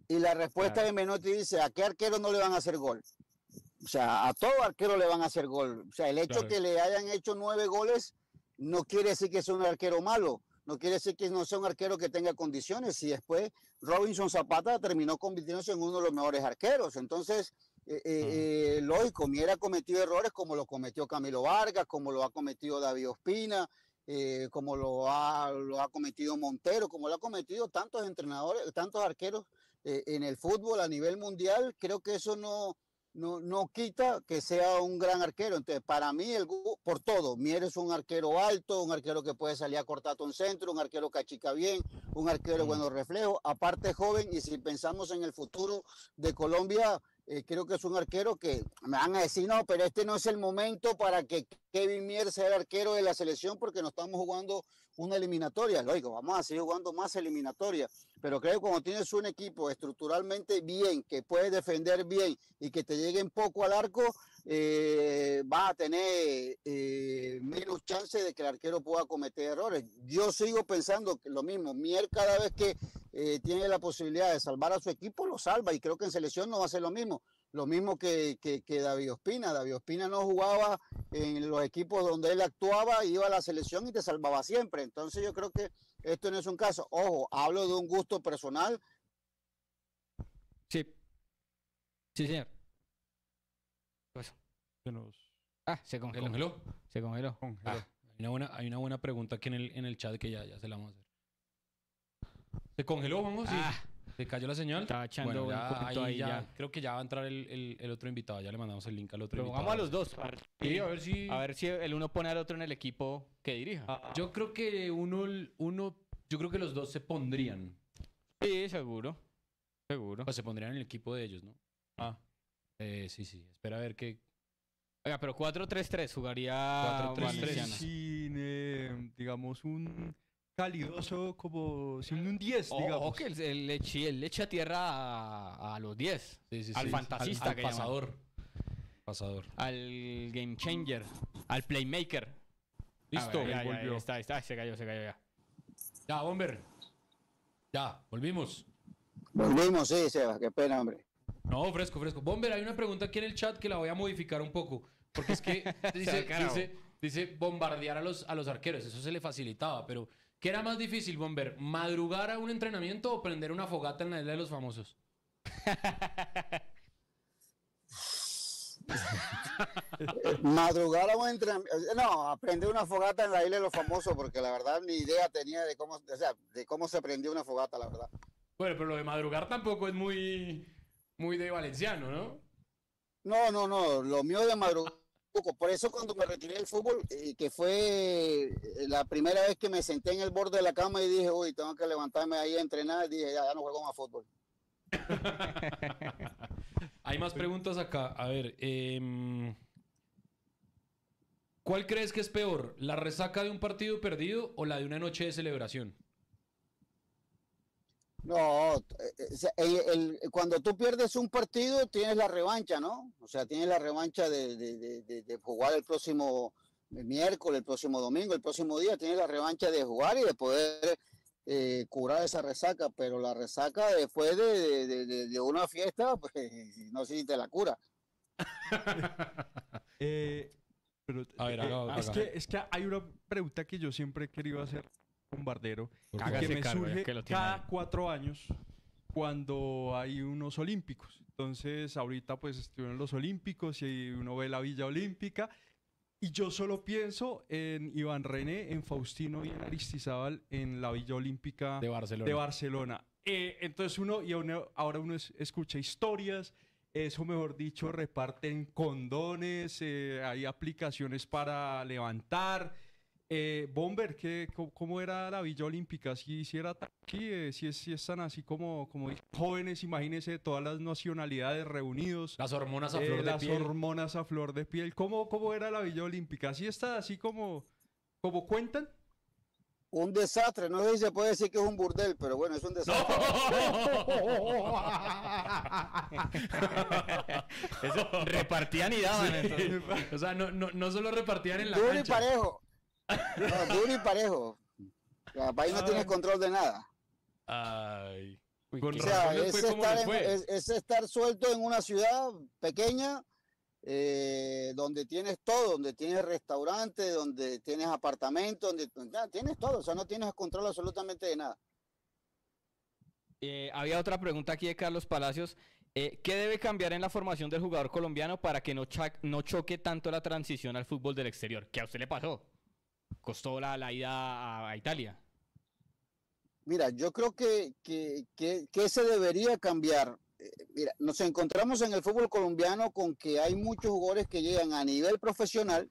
Y la respuesta de Menotti dice, ¿a qué arquero no le van a hacer gol? O sea, a todo arquero le van a hacer gol. O sea, el hecho que le hayan hecho 9 goles no quiere decir que sea un arquero malo, no quiere decir que no sea un arquero que tenga condiciones. Y después Robinson Zapata terminó convirtiéndose en uno de los mejores arqueros. Entonces, lógico, Mier ha cometido errores como lo cometió Camilo Vargas, como lo ha cometido David Ospina, como lo ha cometido Montero, como lo ha cometido tantos entrenadores, tantos arqueros en el fútbol a nivel mundial. Creo que eso no quita que sea un gran arquero. Entonces, para mí, por todo, Mier es un arquero alto, un arquero que puede salir a cortar un centro, un arquero que achica bien, un arquero de buenos reflejos, aparte joven, y si pensamos en el futuro de Colombia, creo que es un arquero que me van a decir, no, pero este no es el momento para que Kevin Mier sea el arquero de la selección porque no estamos jugando una eliminatoria. Lógico, vamos a seguir jugando más eliminatoria, pero creo que cuando tienes un equipo estructuralmente bien, que puede defender bien y que te lleguen poco al arco, vas a tener menos chance de que el arquero pueda cometer errores. Yo sigo pensando que lo mismo, Mier cada vez que tiene la posibilidad de salvar a su equipo, lo salva, y creo que en selección no va a ser lo mismo. Lo mismo que David Ospina. David Ospina no jugaba en los equipos donde él actuaba, iba a la selección y te salvaba siempre. Entonces yo creo que esto no es un caso. Ojo, hablo de un gusto personal. Sí, señor. Pues. Se congeló. Se congeló. Hay una buena pregunta aquí en el chat que ya se la vamos a hacer. ¿Se congeló, vamos? ¿Se cayó la señal? Estaba echando un poquito ahí ya. Creo que ya va a entrar el otro invitado. Ya le mandamos el link al otro Pero invitado. vamos a los dos. A ver si el uno pone al otro en el equipo que dirija. Yo creo que yo creo que los dos se pondrían. Sí, seguro. Pues se pondrían en el equipo de ellos, ¿no? Sí. Espera a ver qué. Oiga, pero 4-3-3 jugaría 4-3-3. Sin, digamos, un calidoso como sin un 10, digamos. Ojo que él le echa tierra a los 10. Sí. Al fantasista al que pasador. Al game changer. Al playmaker. Listo. Ya, está. Se cayó ya. Ya, Bomber. Ya, volvimos. Volvimos, sí, Seba, qué pena, hombre. No, fresco. Bomber, hay una pregunta aquí en el chat que la voy a modificar un poco. Porque es que dice bombardear a los arqueros. Eso se le facilitaba, pero ¿qué era más difícil, Bomber? ¿Madrugar a un entrenamiento o prender una fogata en la isla de los famosos? Madrugar a un entrenamiento. No, aprender una fogata en la isla de los famosos, porque la verdad ni idea tenía de cómo se prendió una fogata, la verdad. Bueno, pero lo de madrugar tampoco es muy de valenciano, ¿no? No, lo mío de madrugar. Por eso cuando me retiré del fútbol, que fue la primera vez que me senté en el borde de la cama y dije, uy, tengo que levantarme ahí a entrenar, dije, ya no juego más fútbol. Hay más preguntas acá. A ver, ¿cuál crees que es peor? ¿La resaca de un partido perdido o la de una noche de celebración? No, cuando tú pierdes un partido tienes la revancha, ¿no? O sea, tienes la revancha de jugar el próximo miércoles, el próximo domingo, el próximo día, tienes la revancha de jugar y de poder curar esa resaca, pero la resaca después de una fiesta, pues no sé si te la cura. Pero A ver, es que hay una pregunta que yo siempre he querido hacer. Bombardero, Por Hágase que me cargo, ya surge que lo tiene cada ahí. 4 años cuando hay unos olímpicos. Entonces, ahorita pues estuvieron los olímpicos y uno ve la Villa Olímpica y yo solo pienso en Iván René, en Faustino y en Aristizábal en la Villa Olímpica De Barcelona. de Barcelona. Entonces ahora uno escucha historias, eso mejor dicho, reparten condones, hay aplicaciones para levantar. Bomber, ¿cómo era la Villa Olímpica? Si era tan aquí, si es tan así como jóvenes, imagínense todas las nacionalidades reunidos, Las hormonas a flor de las piel. hormonas a flor de piel. ¿Cómo era la Villa Olímpica? ¿Así está, así como cuentan? Un desastre, no sé si se puede decir que es un burdel, pero bueno, es un desastre. Eso repartían y daban. Entonces. O sea, no solo repartían en la Duro y cancha. parejo. No, duro y parejo. El país no tiene control de nada. Ay. Con O sea, razón les fue como les fue. es estar suelto en una ciudad pequeña donde tienes todo, donde tienes restaurantes, donde tienes apartamentos, donde tienes todo, o sea, no tienes control absolutamente de nada. Había otra pregunta aquí de Carlos Palacios. ¿Qué debe cambiar en la formación del jugador colombiano para que no choque tanto la transición al fútbol del exterior? ¿Qué a usted le pasó? Costó la ida a Italia. Mira, yo creo que se debería cambiar. Mira, nos encontramos en el fútbol colombiano con que hay muchos jugadores que llegan a nivel profesional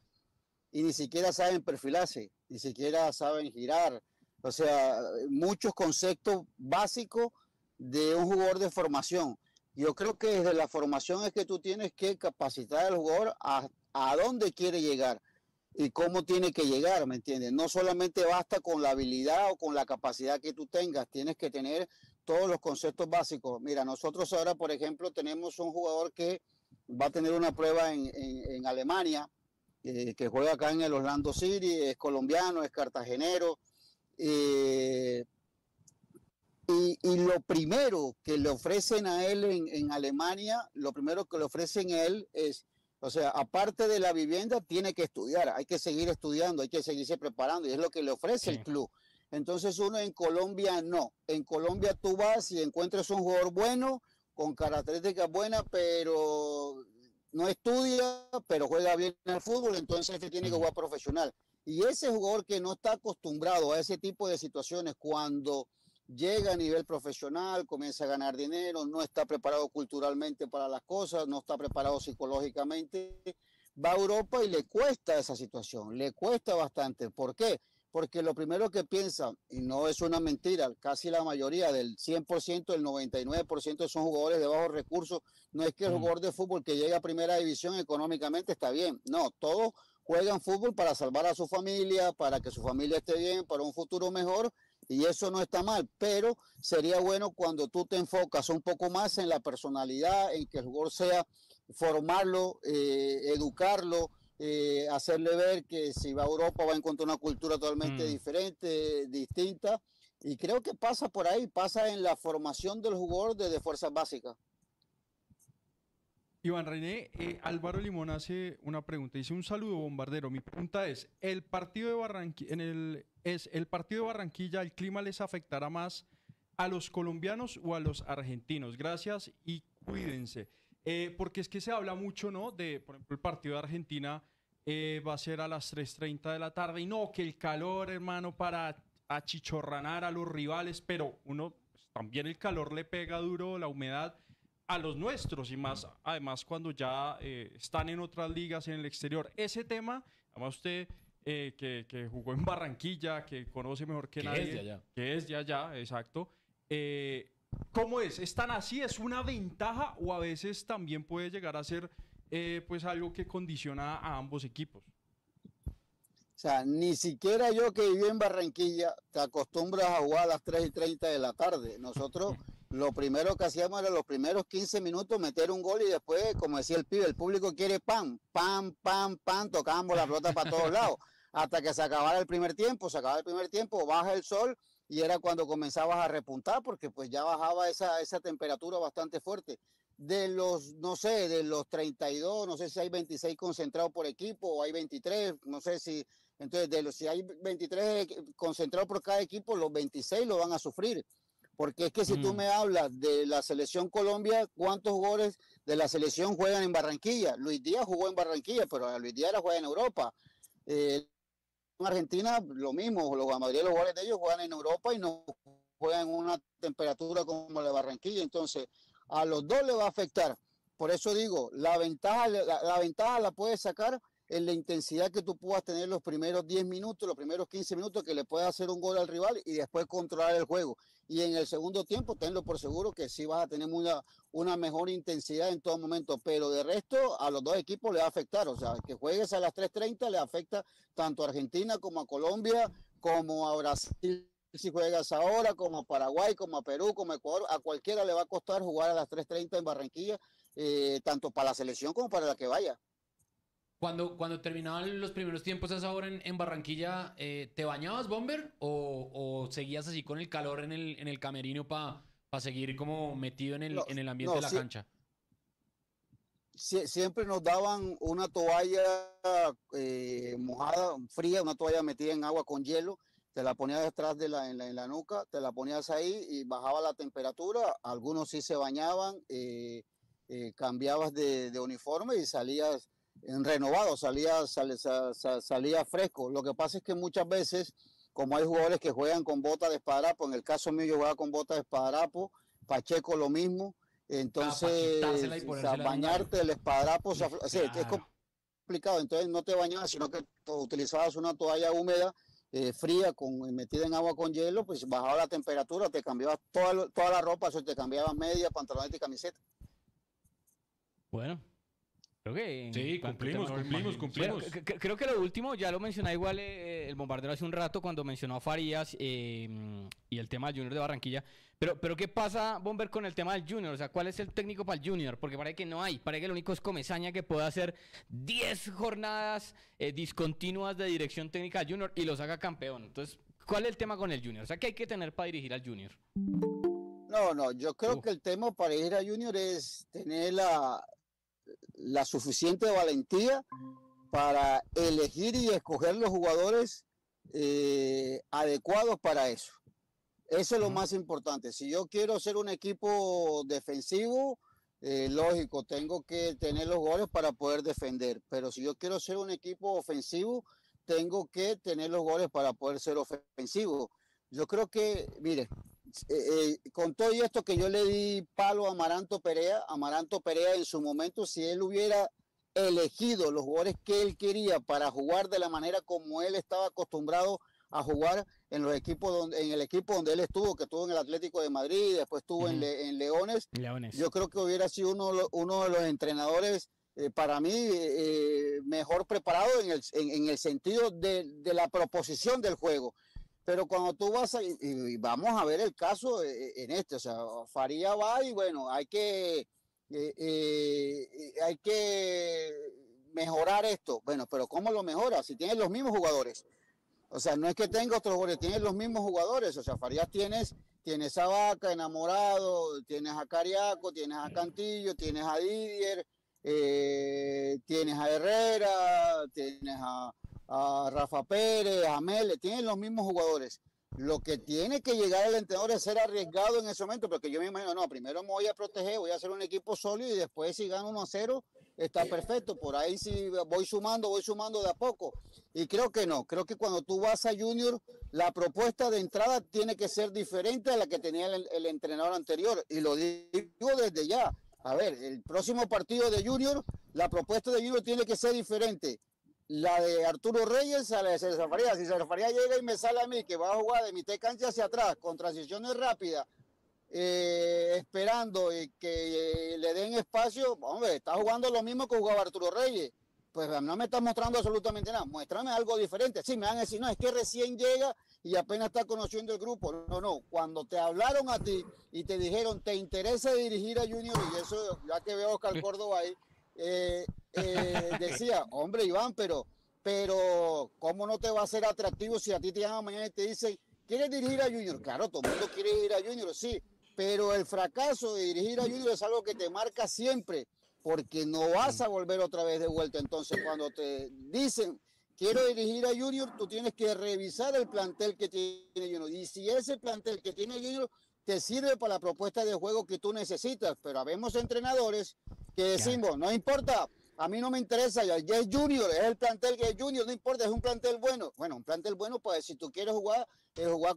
y ni siquiera saben perfilarse, ni siquiera saben girar. O sea, muchos conceptos básicos de un jugador de formación. Yo creo que desde la formación es que tú tienes que capacitar al jugador a dónde quiere llegar y cómo tiene que llegar, ¿me entiendes? No solamente basta con la habilidad o con la capacidad que tú tengas, tienes que tener todos los conceptos básicos. Mira, nosotros ahora, por ejemplo, tenemos un jugador que va a tener una prueba en Alemania, que juega acá en el Orlando City, es colombiano, es cartagenero. Y lo primero que le ofrecen a él en Alemania, lo primero que le ofrecen a él es, o sea, aparte de la vivienda, tiene que estudiar, hay que seguir estudiando, hay que seguirse preparando, y es lo que le ofrece el club. Entonces uno en Colombia no. En Colombia tú vas y encuentras un jugador bueno, con características buenas, pero no estudia, pero juega bien al fútbol, entonces este tiene que jugar profesional. Y ese jugador que no está acostumbrado a ese tipo de situaciones, cuando llega a nivel profesional, comienza a ganar dinero, no está preparado culturalmente para las cosas, no está preparado psicológicamente, va a Europa y le cuesta esa situación, le cuesta bastante. ¿Por qué? Porque lo primero que piensa, y no es una mentira, casi la mayoría del 100%, el 99% son jugadores de bajos recursos. No es que el jugador de fútbol que llega a primera división económicamente está bien, no, todos juegan fútbol para salvar a su familia, para que su familia esté bien, para un futuro mejor, y eso no está mal, pero sería bueno cuando tú te enfocas un poco más en la personalidad, en que el jugador sea, formarlo, educarlo, hacerle ver que si va a Europa va a encontrar una cultura totalmente diferente, distinta, y creo que pasa por ahí, pasa en la formación del jugador desde fuerzas básicas. Iván René, Álvaro Limón hace una pregunta, dice: un saludo, Bombardero. Mi pregunta es, ¿el partido de Barranquilla, el clima les afectará más a los colombianos o a los argentinos? Gracias y cuídense. Porque es que se habla mucho, ¿no? De, por ejemplo, el partido de Argentina va a ser a las 3:30 de la tarde y no, que el calor, hermano, para achichorranar a los rivales, pero uno, pues, también el calor le pega duro, la humedad a los nuestros, y más además cuando ya están en otras ligas en el exterior. Ese tema, además usted que jugó en Barranquilla, que conoce mejor que nadie, es de allá. que es de allá, exacto. ¿Cómo es? ¿Es tan así? ¿Es una ventaja o a veces también puede llegar a ser pues algo que condiciona a ambos equipos? O sea, ni siquiera yo que viví en Barranquilla te acostumbras a jugar a las 3:30 de la tarde. Nosotros lo primero que hacíamos era los primeros 15 minutos meter un gol y después, como decía el pibe, el público quiere pam, pam, pam, pam, tocábamos la pelota para todos lados hasta que se acabara el primer tiempo. Se acababa el primer tiempo, baja el sol y era cuando comenzabas a repuntar porque pues ya bajaba esa temperatura bastante fuerte. De los, no sé, de los 32, no sé si hay 26 concentrados por equipo o hay 23, no sé si Entonces, si hay 23 concentrados por cada equipo, los 26 lo van a sufrir. Porque es que si tú me hablas de la selección Colombia, ¿cuántos jugadores de la selección juegan en Barranquilla? Luis Díaz jugó en Barranquilla, pero Luis Díaz juega en Europa. En Argentina, lo mismo, la mayoría de los jugadores de ellos juegan en Europa y no juegan en una temperatura como la de Barranquilla. Entonces, a los dos le va a afectar. Por eso digo, la ventaja la puedes sacar en la intensidad que tú puedas tener los primeros 10 minutos, los primeros 15 minutos, que le puedas hacer un gol al rival y después controlar el juego. Y en el segundo tiempo, tenlo por seguro que sí vas a tener una mejor intensidad en todo momento. Pero de resto, a los dos equipos le va a afectar. O sea, que juegues a las 3:30 le afecta tanto a Argentina como a Colombia, como a Brasil si juegas ahora, como a Paraguay, como a Perú, como a Ecuador. A cualquiera le va a costar jugar a las 3:30 en Barranquilla, tanto para la selección como para la que vaya. Cuando terminaban los primeros tiempos a esa hora en Barranquilla, ¿te bañabas, Bomber? ¿O seguías así con el calor en el camerino para seguir como metido en el ambiente de la cancha? Siempre nos daban una toalla mojada, fría, una toalla metida en agua con hielo. Te la ponías detrás en la nuca, te la ponías ahí y bajaba la temperatura. Algunos sí se bañaban, cambiabas de uniforme y salías renovado, salía fresco. Lo que pasa es que muchas veces, como hay jugadores que juegan con botas de esparadrapo, en el caso mío yo jugaba con botas de esparadrapo, Pacheco lo mismo, entonces bañarte el esparadrapo claro. Es complicado, entonces no te bañabas, sino que utilizabas una toalla húmeda, fría, metida en agua con hielo, pues bajaba la temperatura, te cambiabas toda la ropa, te cambiabas media, pantaloneta y camiseta. Bueno. Creo que sí, cumplimos. Bueno, creo que lo último, ya lo mencionaba igual el bombardero hace un rato cuando mencionó a Farías y el tema del Junior de Barranquilla. Pero ¿qué pasa, Bomber, con el tema del Junior? O sea, ¿cuál es el técnico para el Junior? Porque parece que no hay. Parece que el único es Comesaña, que puede hacer 10 jornadas discontinuas de dirección técnica al Junior y lo saca campeón. Entonces, ¿cuál es el tema con el Junior? O sea, ¿qué hay que tener para dirigir al Junior? No, yo creo que el tema para dirigir al Junior es tener la suficiente valentía para elegir y escoger los jugadores adecuados para eso. Eso es lo más importante. Si yo quiero ser un equipo defensivo, lógico, tengo que tener los jugadores para poder defender. Pero si yo quiero ser un equipo ofensivo, tengo que tener los jugadores para poder ser ofensivo. Yo creo que, mire, con todo esto que yo le di palo a Amaranto Perea en su momento, si él hubiera elegido los jugadores que él quería para jugar de la manera como él estaba acostumbrado a jugar en los equipos en el equipo donde él estuvo, que estuvo en el Atlético de Madrid, después estuvo en Leones, yo creo que hubiera sido uno de los entrenadores para mí mejor preparado en el sentido de la proposición del juego. Pero cuando tú vas y vamos a ver el caso o sea, Faría va y bueno, hay que mejorar esto. Bueno, pero ¿cómo lo mejora? Si tienes los mismos jugadores. O sea, no es que tenga otros jugadores, tienes los mismos jugadores. O sea, Farías tienes a Vaca, Enamorado, tienes a Cariaco, tienes a Cantillo, tienes a Didier, tienes a Herrera, tienes a Rafa Pérez, a Mele, tienen los mismos jugadores. Lo que tiene que llegar el entrenador es ser arriesgado en ese momento, porque yo me imagino, no, primero me voy a proteger, voy a hacer un equipo sólido y después si gano 1-0, está perfecto. Por ahí sí voy sumando de a poco. Y creo que no, creo que cuando tú vas a Junior, la propuesta de entrada tiene que ser diferente a la que tenía el entrenador anterior. Y lo digo desde ya. A ver, el próximo partido de Junior, la propuesta de Junior tiene que ser diferente. La de Arturo Reyes a la de César Farías. Si César Farías llega y me sale a mí que va a jugar de mitad de cancha hacia atrás, con transiciones rápidas, esperando y que le den espacio, hombre, está jugando lo mismo que jugaba Arturo Reyes. Pues no me está mostrando absolutamente nada. Muéstrame algo diferente. Sí, me van a decir, no, es que recién llega y apenas está conociendo el grupo. No. Cuando te hablaron a ti y te dijeron, ¿te interesa dirigir a Junior? Y eso, ya que veo a Oscar Córdoba ahí, decía, hombre Iván, pero ¿cómo no te va a ser atractivo si a ti te llaman mañana y te dicen, ¿quieres dirigir a Junior? Claro, todo el mundo quiere dirigir a Junior, sí, pero el fracaso de dirigir a Junior es algo que te marca siempre, porque no vas a volver otra vez de vuelta. Entonces, cuando te dicen quiero dirigir a Junior, tú tienes que revisar el plantel que tiene Junior. Y si ese plantel que tiene Junior te sirve para la propuesta de juego que tú necesitas, pero habemos entrenadores que decimos, no importa, a mí no me interesa, ya es Junior, es el plantel que es Junior, no importa, es un plantel bueno. Bueno, un plantel bueno, pues si tú quieres jugar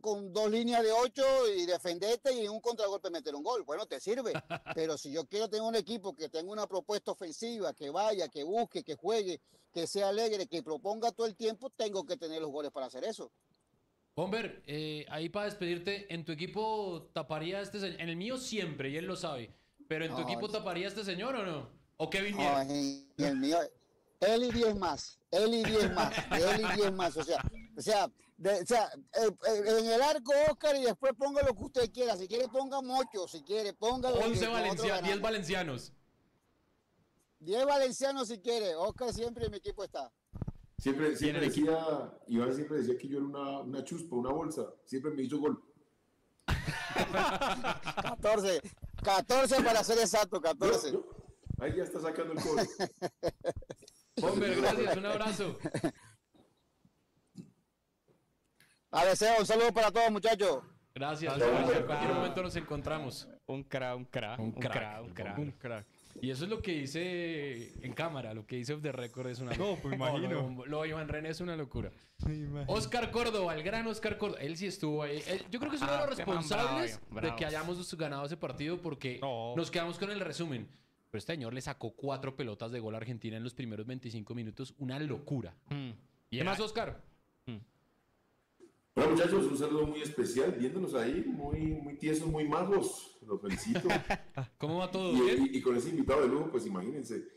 con 2 líneas de 8 y defenderte y en un contragolpe meter un gol, bueno, te sirve. Pero si yo quiero tener un equipo que tenga una propuesta ofensiva, que vaya, que busque, que juegue, que sea alegre, que proponga todo el tiempo, tengo que tener los goles para hacer eso. Bomber, ahí para despedirte, ¿en tu equipo taparía a este señor? En el mío siempre, y él lo sabe. ¿Pero en tu equipo taparía a este señor o no? ¿O Kevin Mier? No, en el mío, él y 10 más, él y 10 más, él y 10 más. O sea, en el arco Oscar y después ponga lo que usted quiera. Si quiere ponga 8, si quiere ponga 11 valencianos, 10 valencianos. 10 valencianos si quiere. Oscar siempre en mi equipo está. Siempre decía, Iván siempre decía que yo era una chuspa, una bolsa. Siempre me hizo gol. 14 para ser exacto, 14. No. Ahí ya está sacando el gol. Bomber, gracias, un abrazo. A ver, un saludo para todos, muchachos. Gracias, en cualquier momento nos encontramos. Un crack. Y eso es lo que dice en cámara, lo que dice off the record es una locura. No, pues imagino. Lo de Iván René es una locura. Oscar Córdoba, el gran Oscar Córdoba, él sí estuvo ahí. Yo creo que es uno de los responsables de que hayamos ganado ese partido porque nos quedamos con el resumen. Pero este señor le sacó 4 pelotas de gol a Argentina en los primeros 25 minutos. Una locura. ¿Y qué más, Oscar? Bueno, muchachos, un saludo muy especial, viéndonos ahí, muy tiesos, muy magos. Los felicito. ¿Cómo va todo? Y con ese invitado de lujo, pues imagínense,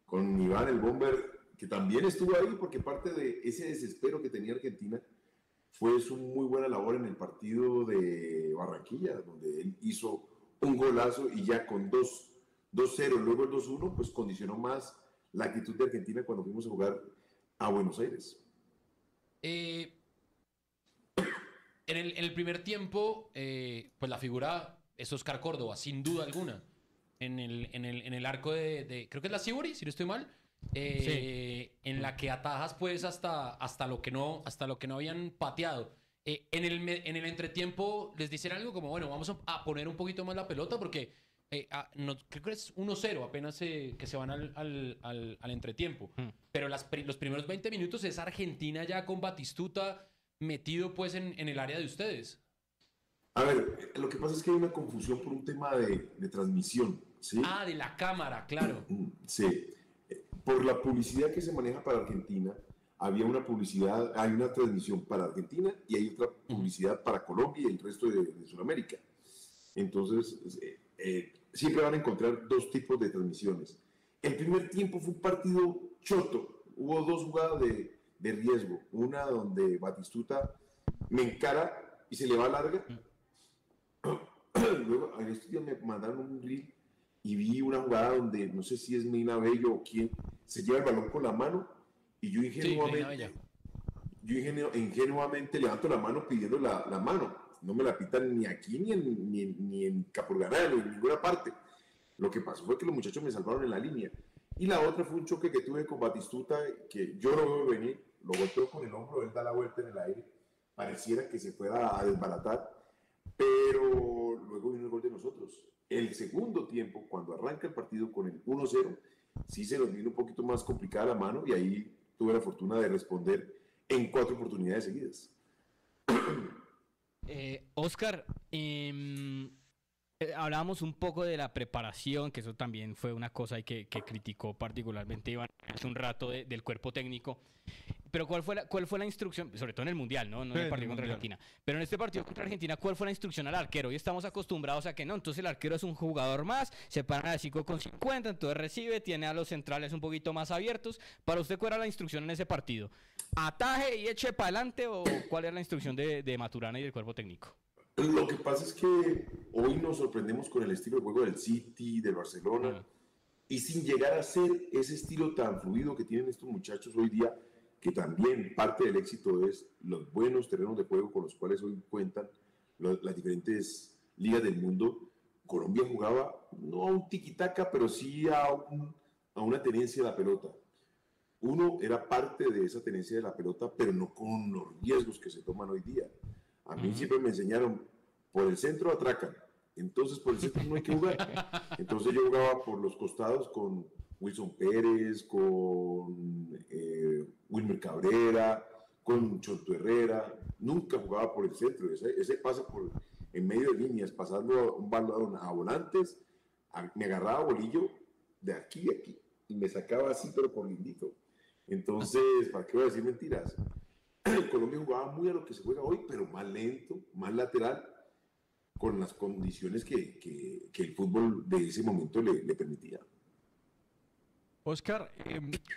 con Iván el Bomber, que también estuvo ahí, porque parte de ese desespero que tenía Argentina fue su muy buena labor en el partido de Barranquilla, donde él hizo un golazo y ya con 2-0, luego el 2-1, pues condicionó más la actitud de Argentina cuando fuimos a jugar a Buenos Aires. En el primer tiempo, pues la figura es Oscar Córdoba, sin duda alguna. En el arco de creo que es la Sibori, si no estoy mal. Sí. En la que atajas pues hasta lo que no habían pateado. En el entretiempo les dicen algo como, bueno, vamos a poner un poquito más la pelota porque creo que es 1-0 apenas que se van al entretiempo. Pero los primeros 20 minutos es Argentina ya con Batistuta metido pues en el área de ustedes. A ver, lo que pasa es que hay una confusión por un tema de transmisión, ¿sí? Ah, de la cámara, claro. Sí. Por la publicidad que se maneja para Argentina, hay una transmisión para Argentina y hay otra publicidad para Colombia y el resto de Sudamérica. Entonces, siempre van a encontrar 2 tipos de transmisiones. El primer tiempo fue un partido choto. Hubo 2 jugadas de riesgo. Una donde Batistuta me encara y se le va larga. Luego, en estos días me mandaron un reel y vi una jugada donde, no sé si es Mina Bello o quién, se lleva el balón con la mano y yo ingenuamente levanto la mano pidiendo la mano. No me la pitan ni aquí, ni en Capurganá, ni en ninguna parte. Lo que pasó fue que los muchachos me salvaron en la línea. Y la otra fue un choque que tuve con Batistuta, que yo no veo venir, lo golpeó con el hombro, él da la vuelta en el aire, pareciera que se fuera a desbaratar, pero luego vino el gol de nosotros. El segundo tiempo, cuando arranca el partido con el 1-0, sí se nos vino un poquito más complicada la mano y ahí tuve la fortuna de responder en 4 oportunidades seguidas. Oscar, hablábamos un poco de la preparación, que eso también fue una cosa que criticó particularmente Iván hace un rato del cuerpo técnico. Pero ¿cuál fue la instrucción? Sobre todo en el Mundial, ¿no? No en el partido contra Argentina. Pero en este partido contra Argentina, ¿cuál fue la instrucción al arquero? Hoy estamos acostumbrados a que no. Entonces el arquero es un jugador más, se paran a 5,50, entonces recibe, tiene a los centrales un poquito más abiertos. ¿Para usted cuál era la instrucción en ese partido? ¿Ataje y eche para adelante o cuál era la instrucción de Maturana y del cuerpo técnico? Lo que pasa es que hoy nos sorprendemos con el estilo de juego del City, del Barcelona, y sin llegar a ser ese estilo tan fluido que tienen estos muchachos hoy día, que también parte del éxito es los buenos terrenos de juego con los cuales hoy cuentan las diferentes ligas del mundo. Colombia jugaba no a un tiki-taka, pero sí a una tenencia de la pelota. uno era parte de esa tenencia de la pelota, pero no con los riesgos que se toman hoy día. A mí siempre me enseñaron, por el centro atracan, entonces por el centro no hay que jugar. Entonces yo jugaba por los costados con Wilson Pérez, con Wilmer Cabrera, con Chonto Herrera. Nunca jugaba por el centro. Ese pasa por en medio de líneas, pasando un balón a volantes, me agarraba bolillo de aquí a aquí y me sacaba así, pero por lindito. Entonces, ¿para qué voy a decir mentiras? Colombia jugaba muy a lo que se juega hoy, pero más lento, más lateral, con las condiciones que el fútbol de ese momento le permitía. Oscar,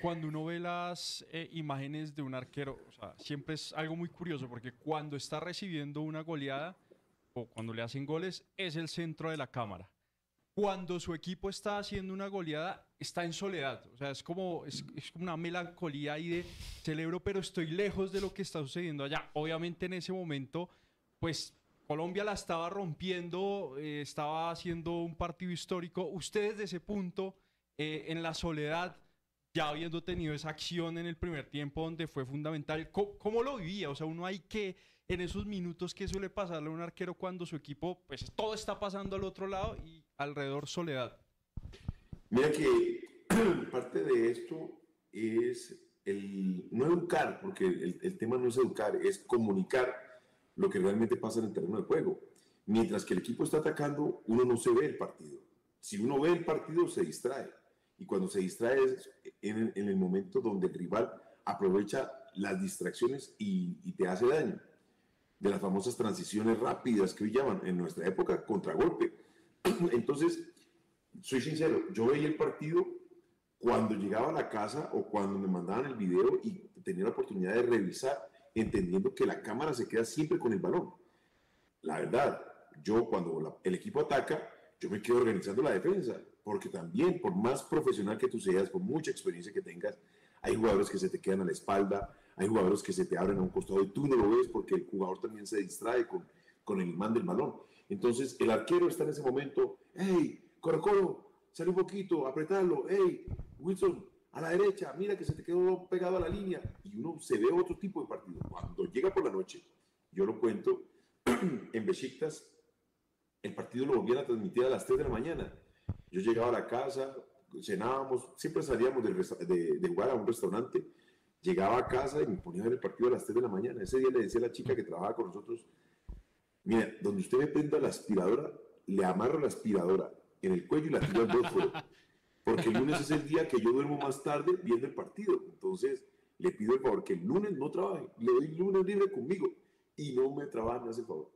cuando uno ve las imágenes de un arquero, o sea, siempre es algo muy curioso porque cuando está recibiendo una goleada o cuando le hacen goles es el centro de la cámara. Cuando su equipo está haciendo una goleada está en soledad, o sea, es como una melancolía ahí de celebro, pero estoy lejos de lo que está sucediendo allá. Obviamente en ese momento, pues Colombia la estaba rompiendo, estaba haciendo un partido histórico. Ustedes desde ese punto, en la soledad, ya habiendo tenido esa acción en el primer tiempo donde fue fundamental, ¿cómo lo vivía? O sea, uno hay que, en esos minutos, ¿qué suele pasarle a un arquero cuando su equipo, pues todo está pasando al otro lado y alrededor soledad? Mira que parte de esto es no educar, porque el tema no es educar, es comunicar lo que realmente pasa en el terreno de juego. Mientras que el equipo está atacando, uno no se ve el partido. Si uno ve el partido, se distrae. Y cuando se distrae es en el momento donde el rival aprovecha las distracciones y te hace daño. De las famosas transiciones rápidas que hoy llaman, en nuestra época, contragolpe. Entonces, soy sincero, yo veía el partido cuando llegaba a la casa o cuando me mandaban el video y tenía la oportunidad de revisar, entendiendo que la cámara se queda siempre con el balón. La verdad, yo cuando el equipo ataca, yo me quedo organizando la defensa, porque también, por más profesional que tú seas, por mucha experiencia que tengas, hay jugadores que se te quedan a la espalda, hay jugadores que se te abren a un costado y tú no lo ves porque el jugador también se distrae con el imán del balón. Entonces, el arquero está en ese momento, hey, Colo, sale un poquito, apretalo, hey, Wilson, a la derecha, mira que se te quedó pegado a la línea, y uno se ve otro tipo de partido. Cuando llega por la noche, yo lo cuento, en Besiktas, el partido lo volvían a transmitir a las 3 de la mañana. Yo llegaba a la casa, cenábamos, siempre salíamos de jugar a un restaurante, llegaba a casa y me ponía a ver el partido a las 3 de la mañana. Ese día le decía a la chica que trabajaba con nosotros, mira, donde usted me prenda la aspiradora, le amarro la aspiradora en el cuello y la tiro al Bósforo. Porque el lunes es el día que yo duermo más tarde viendo el partido. Entonces, le pido el favor que el lunes no trabaje. Le doy lunes libre conmigo y no me trabaje, me hace el favor.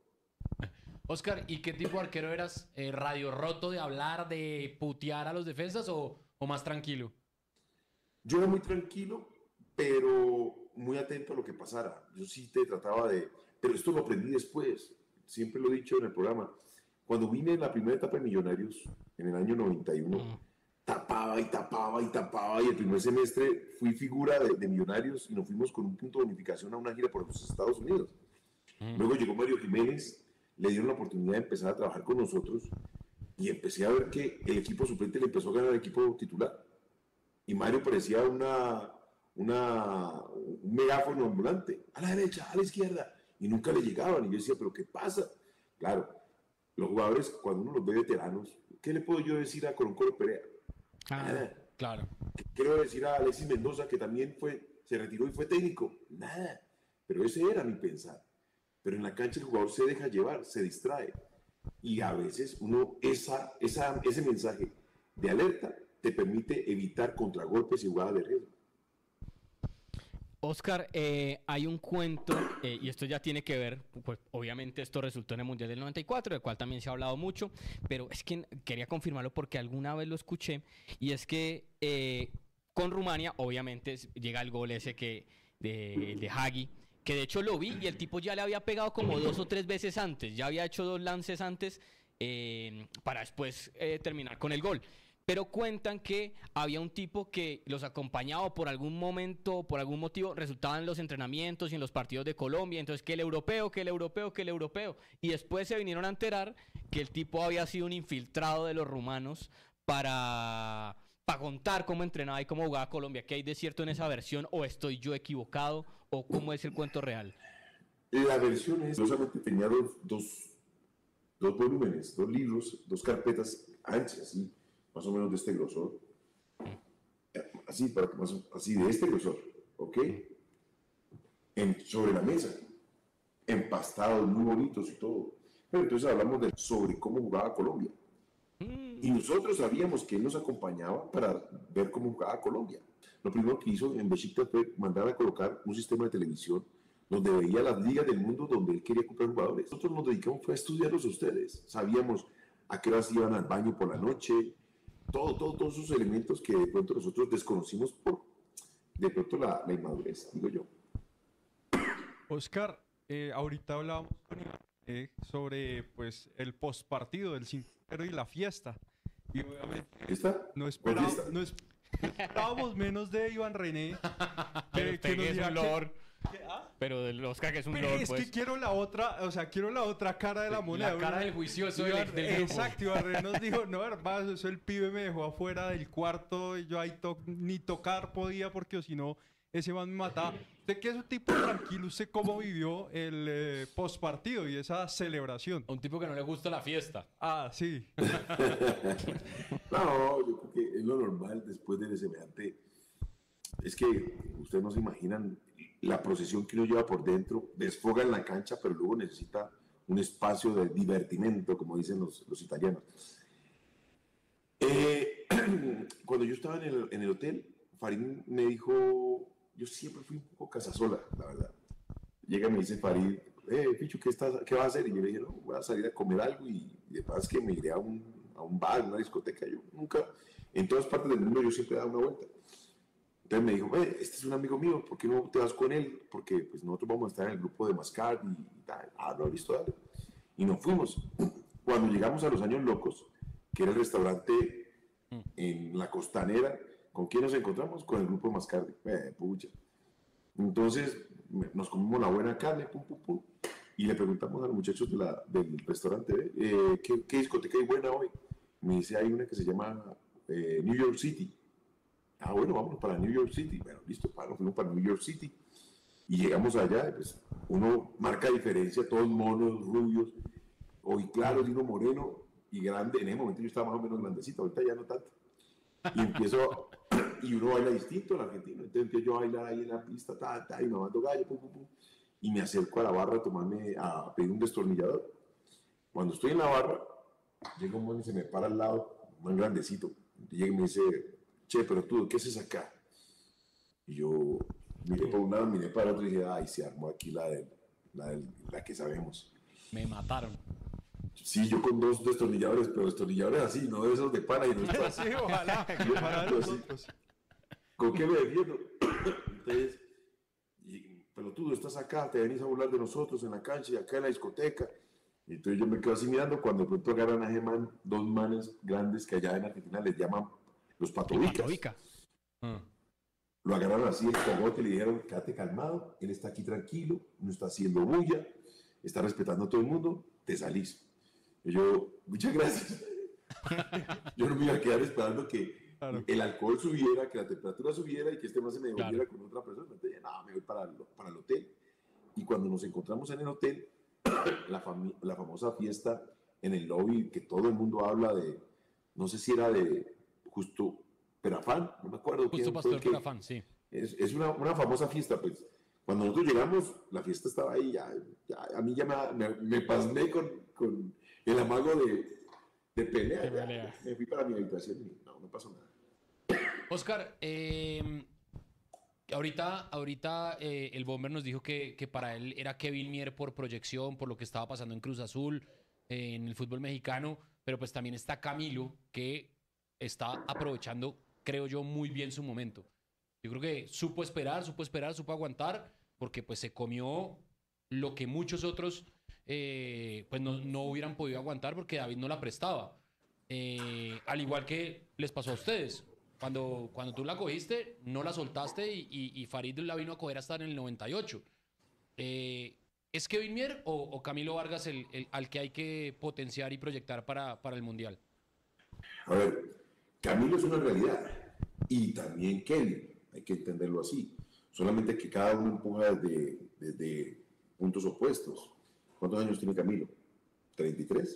Oscar, ¿y qué tipo de arquero eras? ¿Radio roto de hablar, de putear a los defensas o más tranquilo? Yo era muy tranquilo, pero muy atento a lo que pasara. Yo sí te trataba de... Pero esto lo aprendí después. Siempre lo he dicho en el programa. Cuando vine en la primera etapa de Millonarios, en el año 91, tapaba y tapaba y tapaba, y el primer semestre fui figura de Millonarios y nos fuimos con un punto de bonificación a una gira por los Estados Unidos. Luego llegó Mario Jiménez, le dieron la oportunidad de empezar a trabajar con nosotros y empecé a ver que el equipo suplente le empezó a ganar al equipo titular. Y Mario parecía un megáfono ambulante, a la derecha, a la izquierda, y nunca le llegaban. Y yo decía, ¿pero qué pasa? Claro, los jugadores, cuando uno los ve veteranos, ¿qué le puedo yo decir a Colo Perea? Nada. Claro. ¿Qué quiero decir a Alexis Mendoza, que también se retiró y fue técnico? Nada. Pero ese era mi pensar. Pero en la cancha el jugador se deja llevar, se distrae. Y a veces ese mensaje de alerta te permite evitar contragolpes y jugadas de riesgo. Oscar, hay un cuento, y esto ya tiene que ver, pues obviamente esto resultó en el Mundial del 94, del cual también se ha hablado mucho, pero es que quería confirmarlo porque alguna vez lo escuché, y es que con Rumania, obviamente, llega el gol ese de Hagi, que de hecho lo vi, y el tipo ya le había pegado como 2 o 3 veces antes, ya había hecho 2 lances antes para después terminar con el gol. Pero cuentan que había un tipo que los acompañaba por algún momento, por algún motivo, resultaban en los entrenamientos y en los partidos de Colombia. Entonces, que el europeo. Y después se vinieron a enterar que el tipo había sido un infiltrado de los rumanos para para contar cómo entrenaba y cómo jugaba Colombia. ¿Qué hay de cierto en esa versión? ¿O estoy yo equivocado? ¿O cómo es el cuento real? La versión es, no solamente tenía dos volúmenes, 2 libros, 2 carpetas anchas, así, más o menos de este grosor. Así, así de este grosor, ¿ok? Sobre la mesa, empastados, muy bonitos y todo. Pero entonces hablamos sobre cómo jugaba Colombia. Y nosotros sabíamos que él nos acompañaba para ver cómo jugaba Colombia. Lo primero que hizo en Besiktas fue mandar a colocar un sistema de televisión donde veía las ligas del mundo donde él quería comprar jugadores. Nosotros nos dedicamos fue a estudiarlos a ustedes. Sabíamos a qué horas iban al baño por la noche, todos esos elementos que de pronto nosotros desconocimos por de pronto la inmadurez, digo yo. Oscar, ahorita hablábamos con Iván, sobre pues el postpartido del 5-0 y la fiesta. Y obviamente ¿Esta? no fiesta? esperábamos menos de Iván René. Pero usted que nos que es diga un que- lord. Pero del Oscar que es un Pero lord, es pues. que quiero la otra cara de la moneda. La cara del juicioso del grupo. Exacto, Iván René nos dijo, no, hermano, eso el pibe me dejó afuera del cuarto y yo ahí ni tocar podía porque si no, ese man me mataba. Usted que es un tipo tranquilo, ¿usted cómo vivió el postpartido y esa celebración? A un tipo que no le gusta la fiesta. Ah, sí. No, yo creo que es lo normal después de semejante. Es que ustedes no se imaginan la procesión que uno lleva por dentro, desfoga en la cancha, pero luego necesita un espacio de divertimento, como dicen los italianos. Cuando yo estaba en el hotel, Farid me dijo, yo siempre fui un poco casasola, la verdad. Llega y me dice Farid, Pichu, ¿qué vas a hacer? Y yo le dije, no, voy a salir a comer algo y de paz que me iré a un bar, una discoteca. Yo nunca, en todas partes del mundo, yo siempre daba una vuelta. Entonces me dijo, este es un amigo mío, ¿por qué no te vas con él? Porque pues nosotros vamos a estar en el grupo de Mascar y tal. Ah, no, listo, dale. Y nos fuimos. Cuando llegamos a Los Años Locos, que era el restaurante en la Costanera, ¿con quién nos encontramos? Con el grupo de Mascar. Pucha. Entonces nos comimos la buena carne, pum, pum, pum, y le preguntamos a los muchachos del restaurante, ¿qué discoteca hay buena hoy? Me dice, hay una que se llama New York City. Ah, bueno, vámonos para New York City. Bueno, listo, fuimos para New York City. Y llegamos allá, pues uno marca diferencia, todos monos, rubios, hoy claros, y uno moreno y grande. En ese momento yo estaba más o menos grandecito, ahorita ya no tanto. Y empiezo, y uno baila distinto, el argentino. Entonces empiezo yo a bailar ahí en la pista, y me mando gallo, pum, pum, pum. Y me acerco a la barra a pedir un destornillador. Cuando estoy en la barra, llega un man y se me para al lado, un man grandecito. Llega y me dice, che, pero tú, ¿qué haces acá? Y yo miré por un lado, miré para el otro y dije, ay, se armó aquí la que sabemos. Me mataron. Sí, yo con 2 destornilladores, pero destornilladores así, no de esos de pana y no es Sí, ojalá. Para nosotros. ¿Con qué me defiendo? Entonces, pero tú estás acá, te venís a burlar de nosotros en la cancha y acá en la discoteca. Y entonces yo me quedo así mirando cuando de pronto agarran a Germán, 2 manes grandes que allá en Argentina les llaman los patobicas. Lo agarraron así el cogote y le dijeron, quédate calmado, él está aquí tranquilo, no está haciendo bulla, está respetando a todo el mundo, te salís. Y yo, muchas gracias. Yo no me iba a quedar esperando que el alcohol subiera, que la temperatura subiera y que este man se me devolviera con otra persona. Entonces, no, me voy para el hotel. Y cuando nos encontramos en el hotel, la famosa fiesta en el lobby, que todo el mundo habla de, no sé si era de Justo Perafán, no me acuerdo. Justo Pastor Perafán, sí. Es una famosa fiesta, pues. Cuando nosotros llegamos, la fiesta estaba ahí, ya a mí ya me pasmé con el amago de pelea. Me fui para mi habitación y no pasó nada. Oscar, ahorita el Bomber nos dijo que para él era Kevin Mier por proyección, por lo que estaba pasando en Cruz Azul, en el fútbol mexicano, pero pues también está Camilo, que está aprovechando, creo yo, muy bien su momento. Yo creo que supo esperar, supo aguantar, porque pues se comió lo que muchos otros pues no hubieran podido aguantar porque David no la prestaba. Al igual que les pasó a ustedes. Cuando tú la cogiste, no la soltaste y Farid la vino a coger hasta en el 98. ¿Es Kevin Mier o Camilo Vargas al que hay que potenciar y proyectar para el Mundial? A ver, Camilo es una realidad y también Kevin, hay que entenderlo así. Solamente que cada uno empuja desde puntos opuestos. ¿Cuántos años tiene Camilo? ¿33?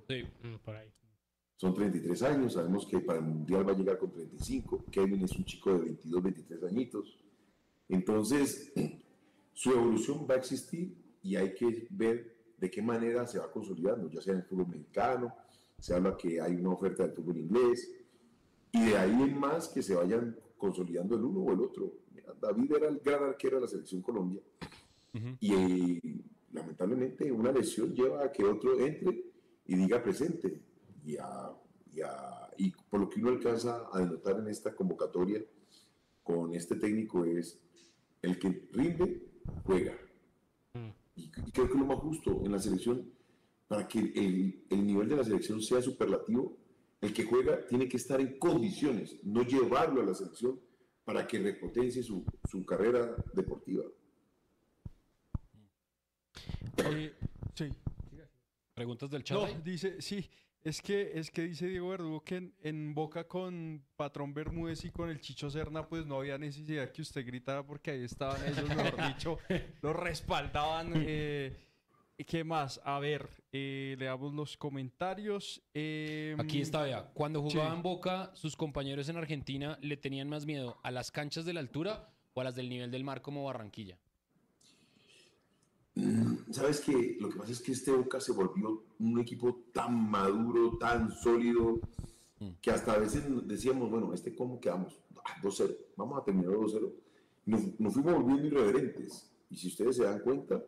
Sí. Por ahí. Son 33 años, sabemos que para el Mundial va a llegar con 35. Kevin es un chico de 22, 23 añitos. Entonces, su evolución va a existir y hay que ver de qué manera se va consolidando, ya sea en el fútbol mexicano, se habla que hay una oferta del fútbol inglés, y de ahí en más que se vayan consolidando el uno o el otro. Mira, David era el gran arquero de la Selección Colombia, y lamentablemente una lesión lleva a que otro entre y diga presente. Y por lo que uno alcanza a denotar en esta convocatoria con este técnico es el que rinde, juega. Y creo que es lo más justo en la selección, para que el nivel de la selección sea superlativo. El que juega tiene que estar en condiciones, no llevarlo a la selección para que repotencie su carrera deportiva. Sí. ¿Preguntas del chat? No, ahí? dice, sí, es que dice Diego Verdugo que en Boca con Patrón Bermúdez y con el Chicho Serna, pues no había necesidad que usted gritara porque ahí estaban ellos, mejor dicho, lo respaldaban. ¿Qué más? A ver, leamos los comentarios. Aquí está, vea. Cuando jugaba sí. en Boca, sus compañeros en Argentina le tenían más miedo a las canchas de la altura o a las del nivel del mar como Barranquilla. ¿Sabes qué? Lo que pasa es que este Boca se volvió un equipo tan maduro, tan sólido, que hasta a veces decíamos, bueno, ¿cómo quedamos? 2-0, vamos a terminar 2-0. Nos fuimos volviendo irreverentes. Y si ustedes se dan cuenta,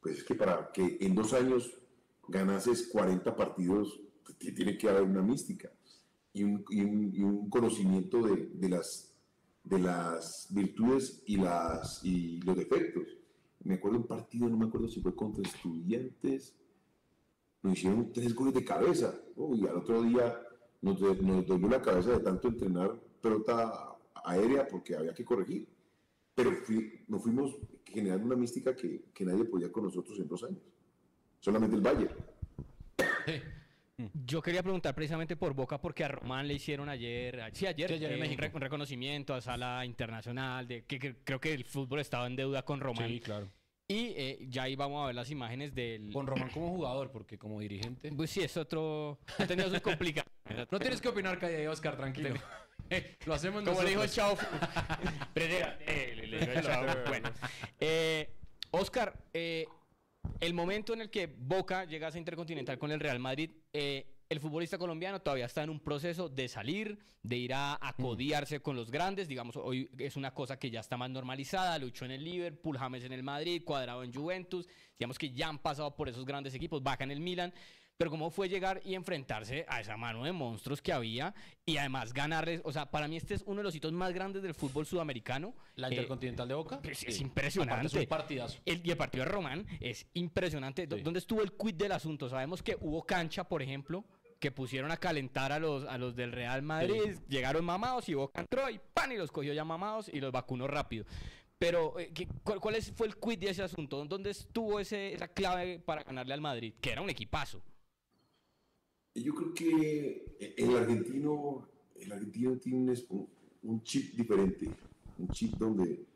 pues es que para que en 2 años ganases 40 partidos, tiene que haber una mística y un conocimiento de las virtudes y los defectos. Me acuerdo de un partido, no me acuerdo si fue contra Estudiantes, nos hicieron 3 goles de cabeza, y al otro día nos dolió la cabeza de tanto entrenar pelota aérea porque había que corregir. Pero nos fuimos generando una mística que nadie podía con nosotros en 2 años. Solamente el Bayern. Yo quería preguntar precisamente por Boca porque a Román le hicieron ayer en México. un reconocimiento a Sala Internacional, que creo que el fútbol estaba en deuda con Román. Sí, claro. Y ya ahí vamos a ver las imágenes del... Con Román como jugador, porque como dirigente... Pues sí, es otro... Ha tenido sus complicaciones. No tienes que opinar, Calle, Oscar, tranquilo. Lo hacemos Como le dijo el nosotros. Chavo. Le dijo el Chavo. Bueno. Oscar, el momento en el que Boca llega a esa Intercontinental con el Real Madrid, el futbolista colombiano todavía está en un proceso de salir, de ir a codiarse con los grandes. Digamos, hoy es una cosa que ya está más normalizada. Luchó en el Liverpool, James en el Madrid, Cuadrado en Juventus. Digamos que ya han pasado por esos grandes equipos, Vaca en el Milan. Pero cómo fue llegar y enfrentarse a esa mano de monstruos que había y además ganarles. O sea, para mí este es uno de los hitos más grandes del fútbol sudamericano. ¿La Intercontinental de Boca? Es impresionante. Aparte es un partidazo. Y el partido de Román es impresionante. Sí. ¿Dónde estuvo el quid del asunto? Sabemos que hubo cancha, por ejemplo, que pusieron a calentar a los del Real Madrid. Sí. Llegaron mamados y Boca entró y ¡pan! Y los cogió ya mamados y los vacunó rápido. Pero, ¿cuál fue el quid de ese asunto? ¿Dónde estuvo esa clave para ganarle al Madrid? Que era un equipazo. Yo creo que el argentino tiene un chip diferente, un chip donde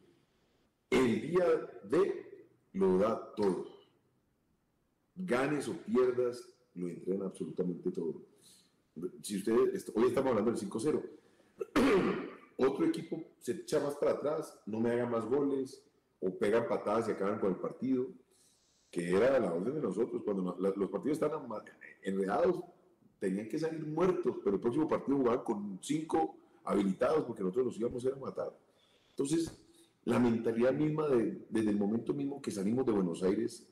el día de lo da todo. Ganes o pierdas, lo entregan absolutamente todo. Si ustedes, hoy estamos hablando del 5-0, otro equipo se echa más para atrás, no me hagan más goles, o pegan patadas y acaban con el partido, que era la orden de nosotros. Cuando los partidos estaban enredados, tenían que salir muertos, pero el próximo partido jugaban con 5 habilitados porque nosotros los íbamos a ir a matar. Entonces, la mentalidad misma desde el momento mismo que salimos de Buenos Aires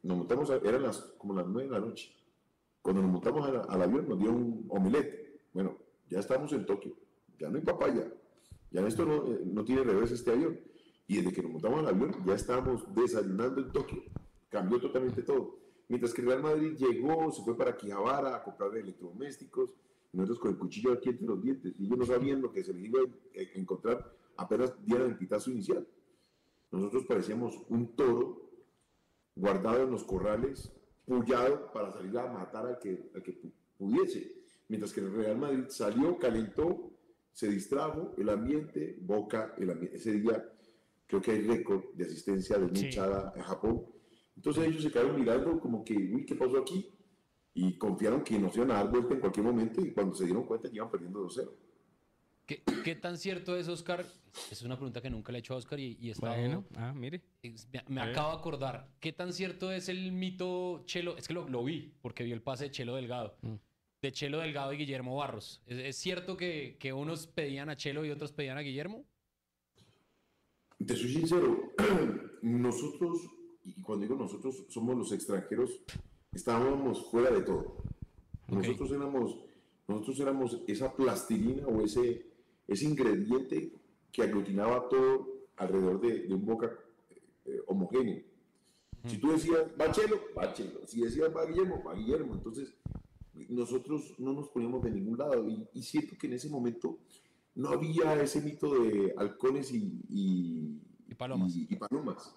nos montamos, eran como las 9 de la noche. Cuando nos montamos al avión nos dio un omelette. Bueno, ya estamos en Tokio, ya no hay papaya, ya esto no tiene reversa este avión. Y desde que nos montamos al avión ya estábamos desayunando en Tokio. Cambió totalmente todo. Mientras que el Real Madrid llegó, se fue para Quijabara a comprar electrodomésticos, y nosotros con el cuchillo aquí entre los dientes, y ellos no sabían lo que se les iba a encontrar apenas dieran el pitazo inicial. Nosotros parecíamos un toro guardado en los corrales, pullado para salir a matar al que pudiese. mientras que el Real Madrid salió, calentó, se distrajo, el ambiente, Boca, ese día creo que hay récord de asistencia de Sí. hinchada a Japón. Entonces ellos se quedaron mirando como que, uy, ¿qué pasó aquí? Y confiaron que nos iban a dar vuelta en cualquier momento y cuando se dieron cuenta ya iban perdiendo 2-0. ¿Qué tan cierto es, Oscar? Es una pregunta que nunca le he hecho a Oscar y he estado... Bueno, mire. Me acabo de acordar. ¿Qué tan cierto es el mito Chelo? Es que lo vi, porque vi el pase de Chelo Delgado. De Chelo Delgado y Guillermo Barros. ¿Es cierto que unos pedían a Chelo y otros pedían a Guillermo? Te soy sincero, nosotros, y cuando digo nosotros, somos los extranjeros, estábamos fuera de todo. Nosotros éramos esa plastilina o ese ingrediente que aglutinaba todo alrededor de un Boca homogéneo. Si tú decías, va Chelo, va Chelo. Si decías, va Guillermo, va Guillermo. Entonces, nosotros no nos poníamos de ningún lado. Y siento que en ese momento no había ese mito de halcones y Palomas. y Palomas.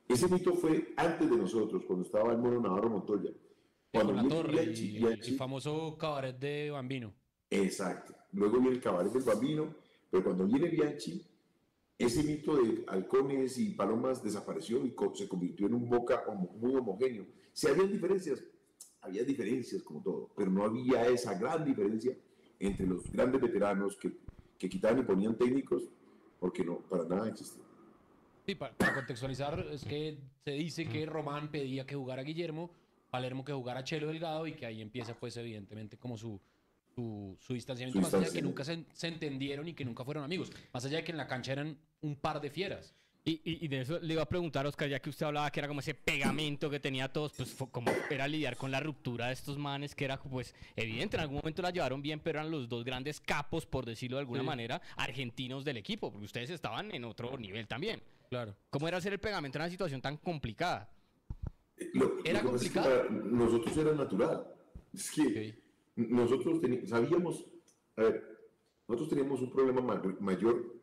Ese mito fue antes de nosotros, cuando estaba el Mono Navarro Montoya. Con la viene torre Bianchi, el famoso cabaret de Bambino. Exacto. Luego viene el cabaret del Bambino, pero cuando viene Bianchi, ese mito de halcones y palomas desapareció y se convirtió en un Boca muy homogéneo. Si había diferencias como todo, pero no había esa gran diferencia entre los grandes veteranos que quitaban y ponían técnicos, porque no, para nada existía. Sí, para contextualizar, es que se dice que Román pedía que jugara Guillermo, Palermo que jugara Chelo Delgado y que ahí empieza, pues, evidentemente, como su distanciamiento, más allá de que nunca se entendieron y que nunca fueron amigos, más allá de que en la cancha eran un par de fieras. Y de eso le iba a preguntar, Oscar, ya que usted hablaba que era como ese pegamento que tenía todos, pues como era lidiar con la ruptura de estos manes, que era pues evidente, en algún momento la llevaron bien, pero eran los dos grandes capos, por decirlo de alguna manera, argentinos del equipo, porque ustedes estaban en otro nivel también. Claro. ¿Cómo era hacer el pegamento en una situación tan complicada? ¿Era Lo que pasa es que complicado? para nosotros era natural. Es que nosotros sabíamos, a ver, nosotros teníamos un problema mayor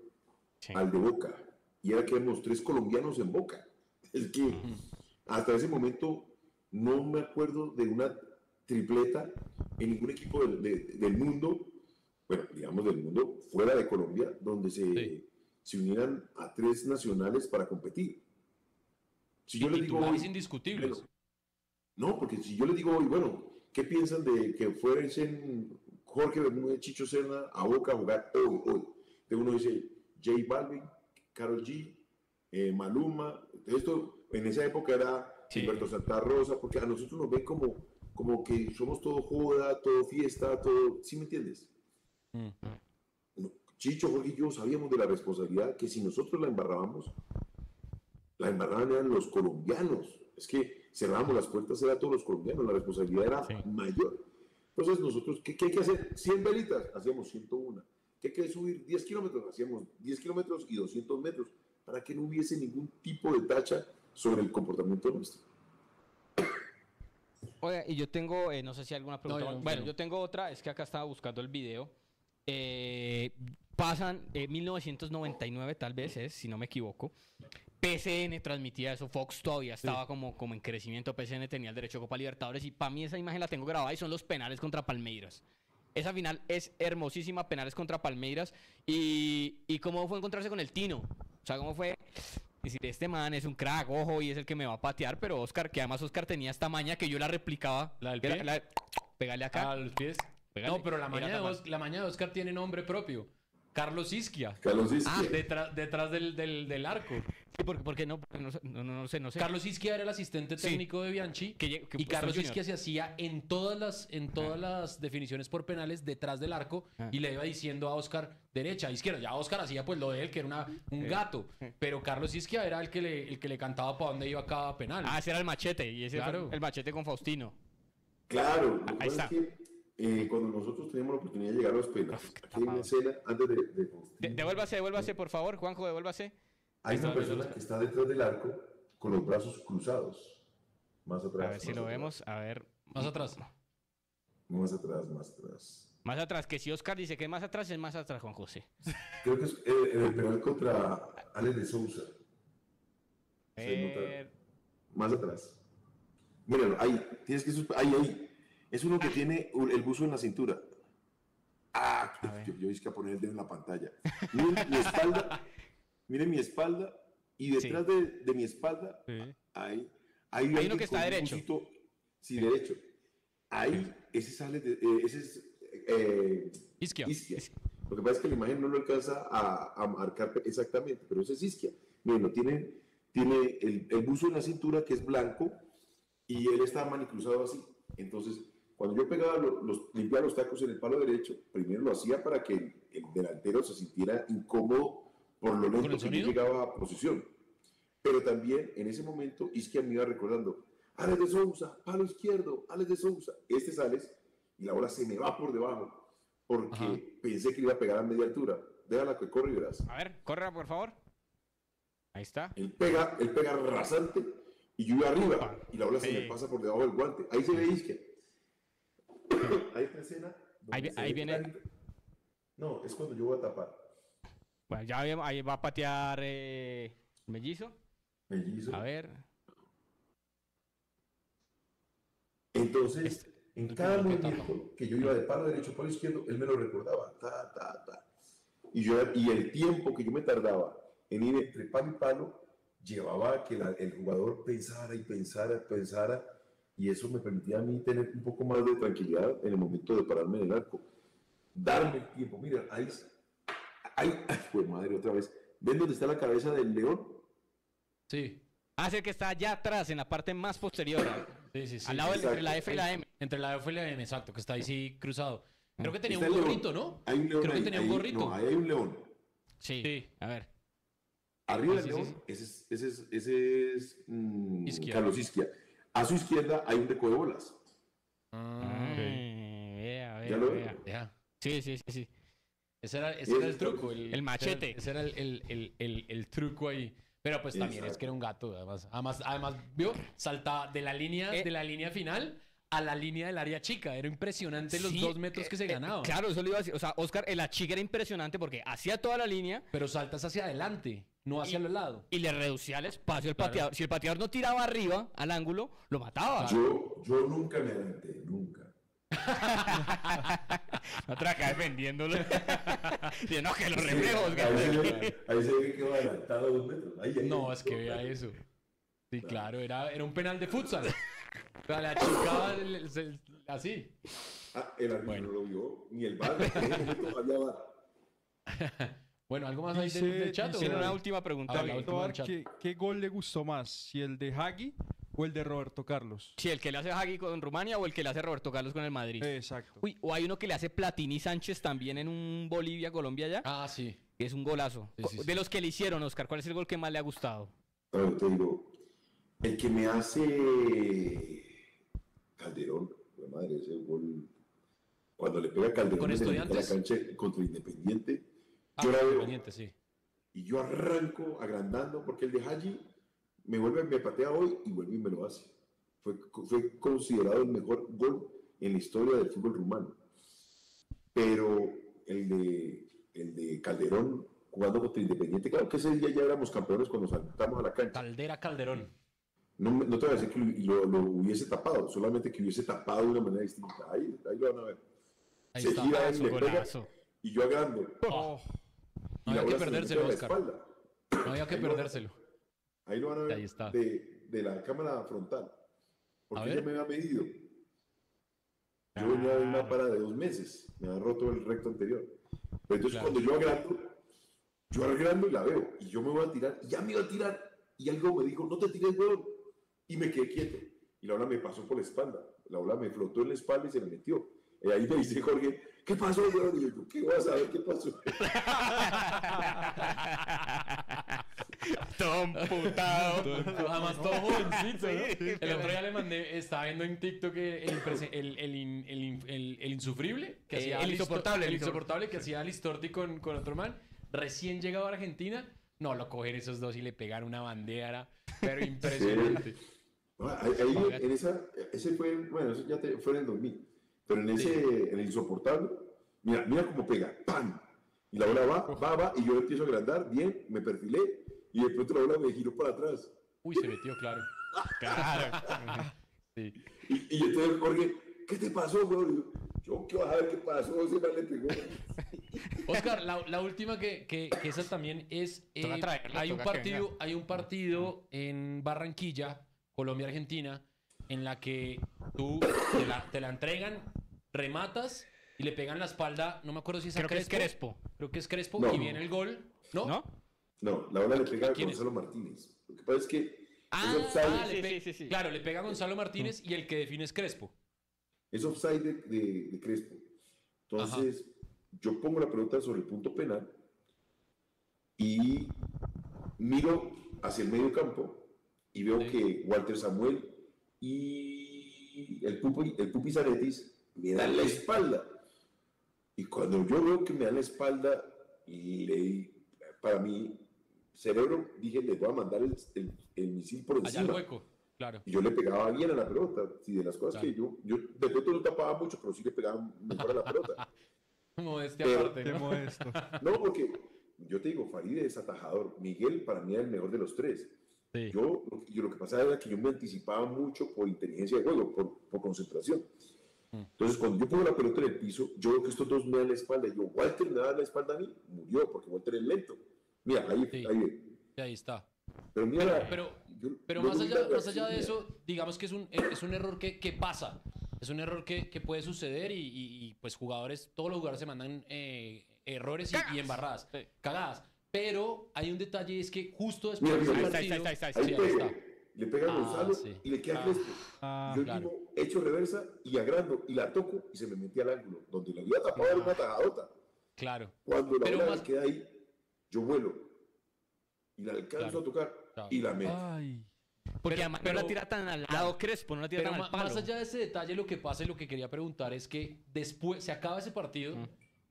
al de Boca, y era que éramos 3 colombianos en Boca. Es que hasta ese momento no me acuerdo de una tripleta en ningún equipo del mundo, bueno, digamos del mundo, fuera de Colombia, donde se unieran a 3 nacionales para competir. Si yo les digo titulares hoy, indiscutibles. bueno, no, porque si yo les digo hoy, bueno, ¿qué piensan de que fuesen Jorge Bermúdez, Chicho Serna a Boca a jugar hoy? De uno dice J Balvin, Karol G, Maluma. Esto en esa época era Gilberto Santa Rosa, porque a nosotros nos ven como que somos todo joda, todo fiesta, todo, ¿sí me entiendes? Chicho, Jorge y yo sabíamos de la responsabilidad que si nosotros la embarrábamos, la embarraban eran los colombianos. Es que cerrábamos las puertas, era todos los colombianos, la responsabilidad era mayor. Entonces nosotros, ¿qué hay que hacer? 100 velitas, hacíamos 101. ¿Qué hay que subir? 10 kilómetros, hacíamos 10 kilómetros y 200 metros, para que no hubiese ningún tipo de tacha sobre el comportamiento nuestro. Oiga, y yo tengo, no sé si hay alguna pregunta. No, Bueno, yo tengo otra, es que acá estaba buscando el video. Pasan 1999 tal vez es, si no me equivoco. PCN transmitía eso, Fox todavía estaba como en crecimiento, PCN tenía el derecho a Copa Libertadores y para mí esa imagen la tengo grabada y son los penales contra Palmeiras. Esa final es hermosísima, penales contra Palmeiras y cómo fue encontrarse con el Tino, o sea, cómo fue decir, este man es un crack, ojo, y es el que me va a patear, pero Oscar, que además Oscar tenía esta maña que yo la replicaba. ¿La del pie? Pégale acá. A los pies. Pégale. No, pero la maña Mira, la maña de Oscar tiene nombre propio. Carlos Isquia. Carlos Isquia. Detrás del arco. Sí, porque no sé. Carlos Isquia era el asistente técnico de Bianchi y Carlos Isquia se hacía en todas las definiciones por penales detrás del arco y le iba diciendo a Oscar derecha, izquierda. Ya Oscar hacía pues lo de él, que era un gato, pero Carlos Isquia era el que le cantaba para dónde iba cada penal. Ese era el machete y ese Claro. fue el machete con Faustino. Claro, Ahí está. es que cuando nosotros teníamos la oportunidad de llegar a los penales, aquí hay una escena antes de Devuélvase, por favor, Juanjo, devuélvase. hay una persona que está detrás del arco con los brazos cruzados. Más atrás. A ver si lo vemos, a ver. Más atrás. Más atrás. Más atrás, que si Oscar dice que es más atrás, Juan José. Creo que es en el penal contra Alex de Sousa. Se nota. Más atrás. Míralo, ahí. Tienes que ahí. Es uno que tiene el buzo en la cintura. Yo hice que poner el dedo en la pantalla. Miren mi espalda y detrás de mi espalda hay uno que está derecho. Sí, derecho. Ahí, ese sale ese es Isquia. Lo que pasa es que la imagen no lo alcanza a marcar exactamente, pero ese es isquia. Miren, tiene el buzo en la cintura que es blanco y él está manicruzado así. Entonces, cuando yo pegaba limpiaba los tacos en el palo derecho, primero lo hacía para que el delantero se sintiera incómodo por lo lento que yo llegaba a posición. Pero también en ese momento Isquia me iba recordando, Alex de Sousa, palo izquierdo, Alex de Sousa. Este sales y la bola se me va por debajo porque pensé que le iba a pegar a media altura. Déjala que corre y verás. A ver, corra por favor. Ahí está. Él pega rasante y yo iba arriba y la bola se me pasa por debajo del guante. Ahí se ve Isquia. Hay esta escena. Ahí viene. No, es cuando yo voy a tapar. Bueno, ya ahí va a patear Mellizo. A ver. Entonces, en cada movimiento que yo iba de palo derecho a palo izquierdo, él me lo recordaba. Y el tiempo que yo me tardaba en ir entre palo y palo llevaba a que el jugador pensara y pensara, y eso me permitía a mí tener un poco más de tranquilidad en el momento de pararme en el arco. Darme el tiempo. Mira, ahí, pues madre, otra vez. ¿Ven dónde está la cabeza del león? Sí. Es el que está allá atrás, en la parte más posterior. Sí. Al lado entre la F y la M. Entre la F y la M, exacto, que está ahí sí cruzado. Creo que tenía Está un el gorrito, león. ¿no? Hay un león. Creo que tenía un gorrito. No, ahí hay un león. Sí. A ver. Arriba del león, ese es Isquia. Carlos Isquia. A su izquierda hay un deco de bolas. Vea. ¿Ya lo ven? Ya. Sí. Ese era el truco. El machete. Ese era el truco ahí. Pero pues también es que era un gato, además vio, saltaba de la línea final a la línea del área chica. Era impresionante los 2 metros que se ganaba. Claro, eso lo iba a decir. O sea, Oscar, la chica era impresionante porque hacía toda la línea. Pero saltas hacia adelante, no hacia los lados. Y le reducía el espacio al pateador. Si el pateador no tiraba arriba, al ángulo, lo mataba. Yo nunca me adelanté, nunca. Otra acá defendiéndolo. Dice, no, que los reflejos. Ahí se ve que va adelantado 2 metros. Ahí, No, es que vea eso. Sí, claro, era un penal de futsal. O sea, la chica así. El árbitro no lo vio, ni el VAR. En ese momento había VAR. Bueno, ¿algo más ahí del chat? Tiene una última pregunta. ¿Qué gol le gustó más? ¿Si el de Hagi o el de Roberto Carlos? Si el que le hace Hagi con Rumania o el que le hace Roberto Carlos con el Madrid. Exacto. Uy, o hay uno que le hace Platini Sánchez también en un Bolivia-Colombia ya. Ah, sí. Que es un golazo. Sí. De los que le hicieron, Oscar, ¿cuál es el gol que más le ha gustado? A ver, te digo, el que me hace Calderón, la madre, ese gol, cuando le pega Calderón ¿Con en Estudiantes? la cancha contra Independiente, Yo la veo. Independiente, sí. Y yo arranco agrandando porque el de Hagi me patea hoy y vuelve y me lo hace. Fue considerado el mejor gol en la historia del fútbol rumano. Pero el de Calderón jugando contra Independiente, claro que ese día ya éramos campeones cuando saltamos a la cancha. Calderón. No te voy a decir que lo hubiese tapado, solamente que hubiese tapado de una manera distinta. Ahí lo van a ver. Ahí Se está. gira él, Su le pega, golazo. y yo agrando. Oh, Y No la había que bola se me mete perdérselo, a la Oscar. espalda. No había que Ahí lo- perdérselo. Ahí lo van a ver Ahí está. de la cámara frontal. A Porque ver. ella me había medido. Yo venía de una para de 2 meses. Me había roto el recto anterior. Pero entonces Claro. cuando yo agrando y la veo. Y yo me voy a tirar. Y ya me iba a tirar. Y algo me dijo, no te tires, weón. Y me quedé quieto. Y la bola me pasó por la espalda. La bola me flotó en la espalda y se la metió. Y ahí me dice Jorge, ¿qué pasó, weón? Y yo, ¿qué vas a ver qué pasó? Todo emputado. Además, todo jovencito, ¿no? El otro día le mandé, estaba viendo en TikTok el insufrible, que hacía el insoportable. el insoportable que hacía Listorti con otro man, recién llegado a Argentina. No, lo coger esos dos y le pegar una bandera, pero impresionante. Ahí, ese fue, bueno, eso ya fue en el 2000. Pero en en el insoportable, mira cómo pega, ¡pam! Y la bola va, y yo empiezo a agrandar, bien, me perfilé, y de pronto la bola me giró para atrás. Uy, se metió, claro. Claro. Sí. Y entonces Jorge, ¿qué te pasó, bro? Yo, ¿qué vas a ver qué pasó? Ese man le pegó. Oscar, la última que esa también es... Toca traerla, hay toca que venga. hay un partido en Barranquilla, Colombia-Argentina, en la que tú te la entregan, rematas y le pegan la espalda, no me acuerdo si es a Creo que es Crespo. Creo que es Crespo No. y viene el gol, ¿no? ¿No? No, la bola le pega a ¿Quién es? Gonzalo Martínez. Lo que pasa es que Ah, es offside, sí, le pe- sí, sí. Claro, le pega a Gonzalo Martínez y el que define es Crespo. es offside de Crespo. Entonces, yo pongo la pelota sobre el punto penal y miro hacia el medio campo y veo Sí. que Walter Samuel y el Pupi Zanetis me dan la espalda. Y cuando yo veo que me dan la espalda, para mi cerebro, dije, les voy a mandar el misil por Allá al encima. hueco, claro. Y yo le pegaba bien a la pelota. Sí, de las cosas Claro. que yo de pronto no tapaba mucho, pero sí le pegaba mejor a la pelota. Modestia Pero- aparte, Qué ¿no? modesto. No, porque yo te digo, Farid es atajador. Miguel para mí era el mejor de los tres. Sí. Yo lo que pasaba era que yo me anticipaba mucho por inteligencia de juego, por concentración. Entonces, cuando yo pongo la pelota en el piso, yo veo que estos dos me dan la espalda. Y yo, Walter me da la espalda a mí, murió, porque Walter es lento. Mira, ahí, Sí. ahí. Y ahí está. Pero mira, Pero yo más no vi allá, la más allá de reacción, eso, digamos que es un error que pasa. Es un error que puede suceder y, pues jugadores, todos los jugadores se mandan errores y embarradas, Sí. cagadas. Pero hay un detalle y es que justo después Mira, de ese mira, partido... ahí está. Ahí Sí, ahí pega, está. le pega a Ah, Gonzalo sí. y le queda Ah. Crespo. Ah, Yo claro. último echo reversa y agrando y la toco y se me metí al ángulo. Donde la había tapado era una tajadota. Claro. Cuando la Pero bola más- me queda ahí, yo vuelo y la alcanzo Claro. a tocar Claro. y la meto. Ay. Porque Pero- además pero- no la tira tan al lado Crespo, no la tira Pero tan al palo. más allá de ese detalle, lo que pasa y lo que quería preguntar es que después se acaba ese partido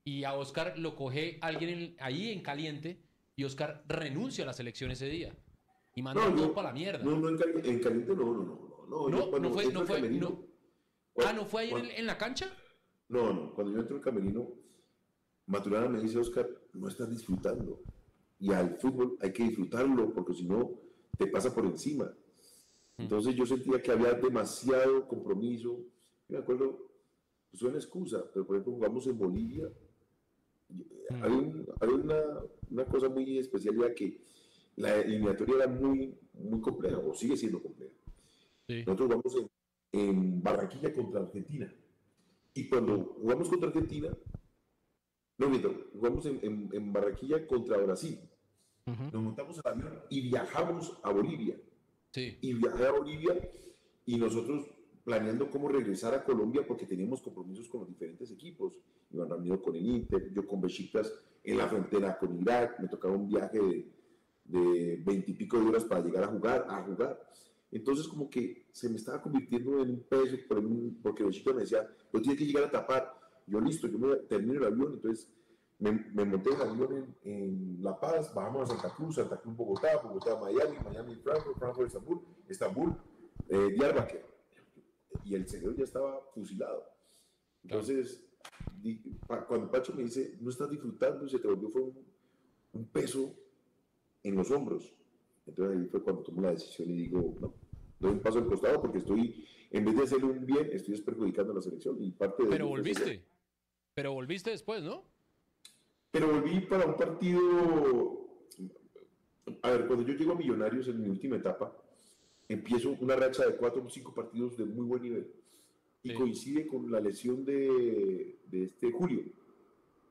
y a Oscar lo coge alguien ahí en caliente y Oscar renuncia a la selección ese día y manda todo para la mierda. No, en caliente no. No, Yo cuando no fue, entro no al fue, camerino, no. cuando- ¿No fue ahí cuando- en la cancha? No, cuando yo entro al camerino, Maturana me dice, Oscar, no estás disfrutando. Y al fútbol hay que disfrutarlo, porque si no, te pasa por encima. Entonces yo sentía que había demasiado compromiso. Yo me acuerdo, pues suena excusa, pero por ejemplo jugamos en Bolivia. Había una cosa muy especial, ya que la eliminatoria era muy compleja, o sigue siendo compleja. Sí. Nosotros jugamos en Barranquilla contra Argentina. Y cuando jugamos contra Argentina, no, mientras, jugamos en Barranquilla contra Brasil. Nos montamos al avión y viajamos a Bolivia. Sí. Y viajé a Bolivia y nosotros planeando cómo regresar a Colombia porque teníamos compromisos con los diferentes equipos. Iván Ramiro con el Inter, yo con Besiktas en la frontera con Irak, me tocaba un viaje de 20 y pico de horas para llegar a jugar. Entonces como que se me estaba convirtiendo en un peso porque Besiktas me decía, pues tienes que llegar a tapar. Yo listo, termino el avión, entonces me monté en el avión en La Paz, bajamos a Santa Cruz, Bogotá, Miami, Frankfurt, Estambul, Diyarbakir. Y el señor ya estaba fusilado. Entonces, cuando Pacho me dice, no estás disfrutando, se te volvió fue un peso en los hombros. Entonces ahí fue cuando tomo la decisión y digo, no, doy un paso al costado porque en vez de hacerle un bien, estoy perjudicando a la selección. Y parte de Pero ello fue ese- volviste. Pero volviste después, ¿no? Pero volví para un partido. A ver, cuando yo llego a Millonarios en mi última etapa, empiezo una racha de 4 o 5 partidos de muy buen nivel. Y Sí. coincide con la lesión de este Julio.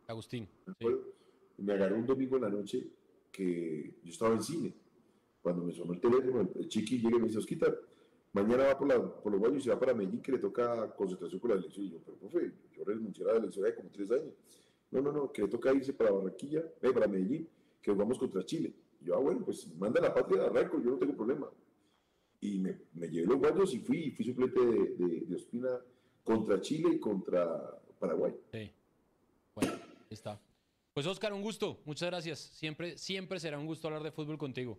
Agustín. ¿Me Sí. acuerdo? Me agarró un domingo en la noche que yo estaba en cine. Cuando me sonó el teléfono, el chiqui llega y me dice, Osquita, mañana va por los baños y se va para Medellín que le toca concentración con la elección. Y yo, pero profe, yo renuncié a la elección hace como 3 años. No, que le toca irse para Barranquilla, para Medellín, que jugamos contra Chile. Y yo, bueno, pues manda la patria, arranco, yo no tengo problema. Y me llevé los guayos y fui suplente de Ospina contra Chile y contra Paraguay. Sí. Bueno, ahí está. Pues Oscar, un gusto. Muchas gracias. Siempre será un gusto hablar de fútbol contigo.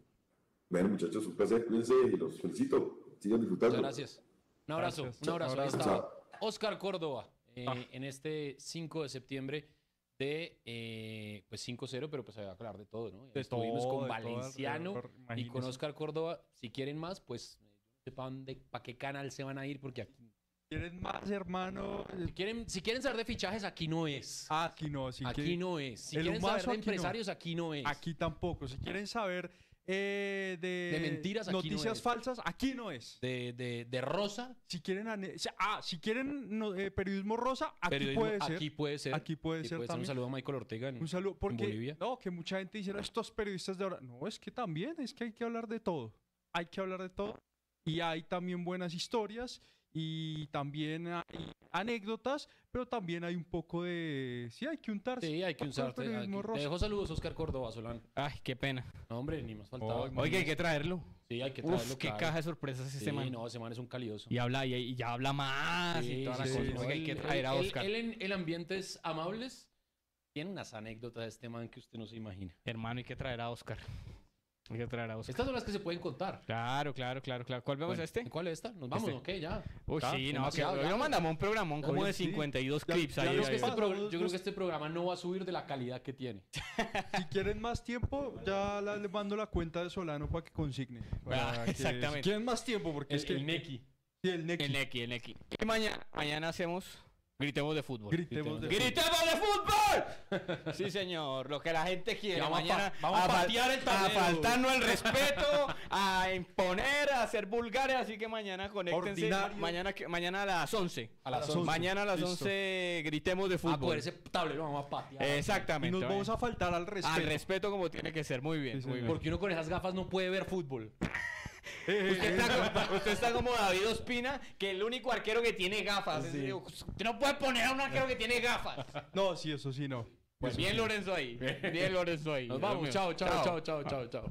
Bueno, muchachos, un placer, cuídense y los felicito. Sigan disfrutando. Muchas gracias. Un abrazo, Gracias. un abrazo. Ahí Abrazo. está Oscar Córdoba en este 5 de septiembre de pues 5-0, pero pues se va a hablar de todo, ¿no? De Estuvimos todo, con de todo Valenciano alrededor, y con imagínese. Oscar Córdoba. Si quieren más, pues yo no sé para qué canal se van a ir porque aquí ¿Quieren más, hermano? Si quieren saber de fichajes, aquí no es. Aquí no, Aquí no es. Si el quieren saber humazo de aquí no. empresarios, aquí no es. Aquí tampoco. Si quieren saber de mentiras, aquí no noticias es. falsas, aquí no es. De rosa, Si quieren, si quieren periodismo rosa, aquí periodismo, puede ser. aquí puede ser. Aquí puede ser Un también. saludo a Michael Ortega Un saludo, porque Bolivia. no, que mucha gente dice, "No, estos periodistas de ahora". No, es que también, es que hay que hablar de todo. Hay que hablar de todo. Y hay también buenas historias y también hay anécdotas, pero también hay un poco de... Sí, hay que untarse. Sí, hay que un poco de usarte. periodismo Te rosa. dejo saludos, Oscar Córdoba, Solano. Ay, qué pena. No, hombre, ni más faltaba. Oiga, hay que traerlo. Sí, hay que traerlo. Uf, qué claro. caja de sorpresas ese Sí, man. no, ese man es un calidoso. Y habla, y ya habla más y Sí, toda la sí, cosa. sí, Oiga, hay que él- traer a él- Oscar. él en ambientes amables tiene unas anécdotas de este man que usted no se imagina. Hermano, hay que traer a Oscar. Hay que traer a Oscar. Estas son las que se pueden contar. Claro. ¿Cuál vemos Bueno, este? ¿en ¿Cuál es esta? ¿Nos vamos? Este. ¿Ok? Ya. Uy, Ya, sí, no, que demasiado, hoy ya. nos mandamos un programón como Oye, de sí. 52 Ya- clips ya ahí. Yo creo, que ahí. este pasó, yo creo que este programa no va a subir de la calidad que tiene. Si quieren más tiempo, ya les mando la cuenta de Solano para que consigne. Para que- exactamente. Si quieren más tiempo, porque es que... Neki. Sí, el Neki. El Neki. Y mañana hacemos Gritemos de fútbol. Gritemos de ¡Gritemos de fútbol! Sí, señor, lo que la gente quiere. Y vamos a Mañana vamos a fal- patear el a tablero. faltarnos el respeto, a imponer, a ser vulgares. Así que mañana conéctense. Ordinario. Mañana a las 11. A las 11. Mañana a las Listo. 11 gritemos de A poder fútbol. ese tablero vamos a patear. Y Exactamente. nos vamos a faltar al respeto. Al respeto como tiene que ser. Muy bien, Sí, muy señor. bien. Porque uno con esas gafas no puede ver fútbol. Usted está como David Ospina, que el único arquero que tiene gafas. Sí. Usted no puede poner a un arquero que tiene gafas. No, sí, eso sí, no. Pues bien Lorenzo ahí. Bien Lorenzo ahí. Nos Dios vamos. mío. Chao, chao, chao, chao, chao, chao.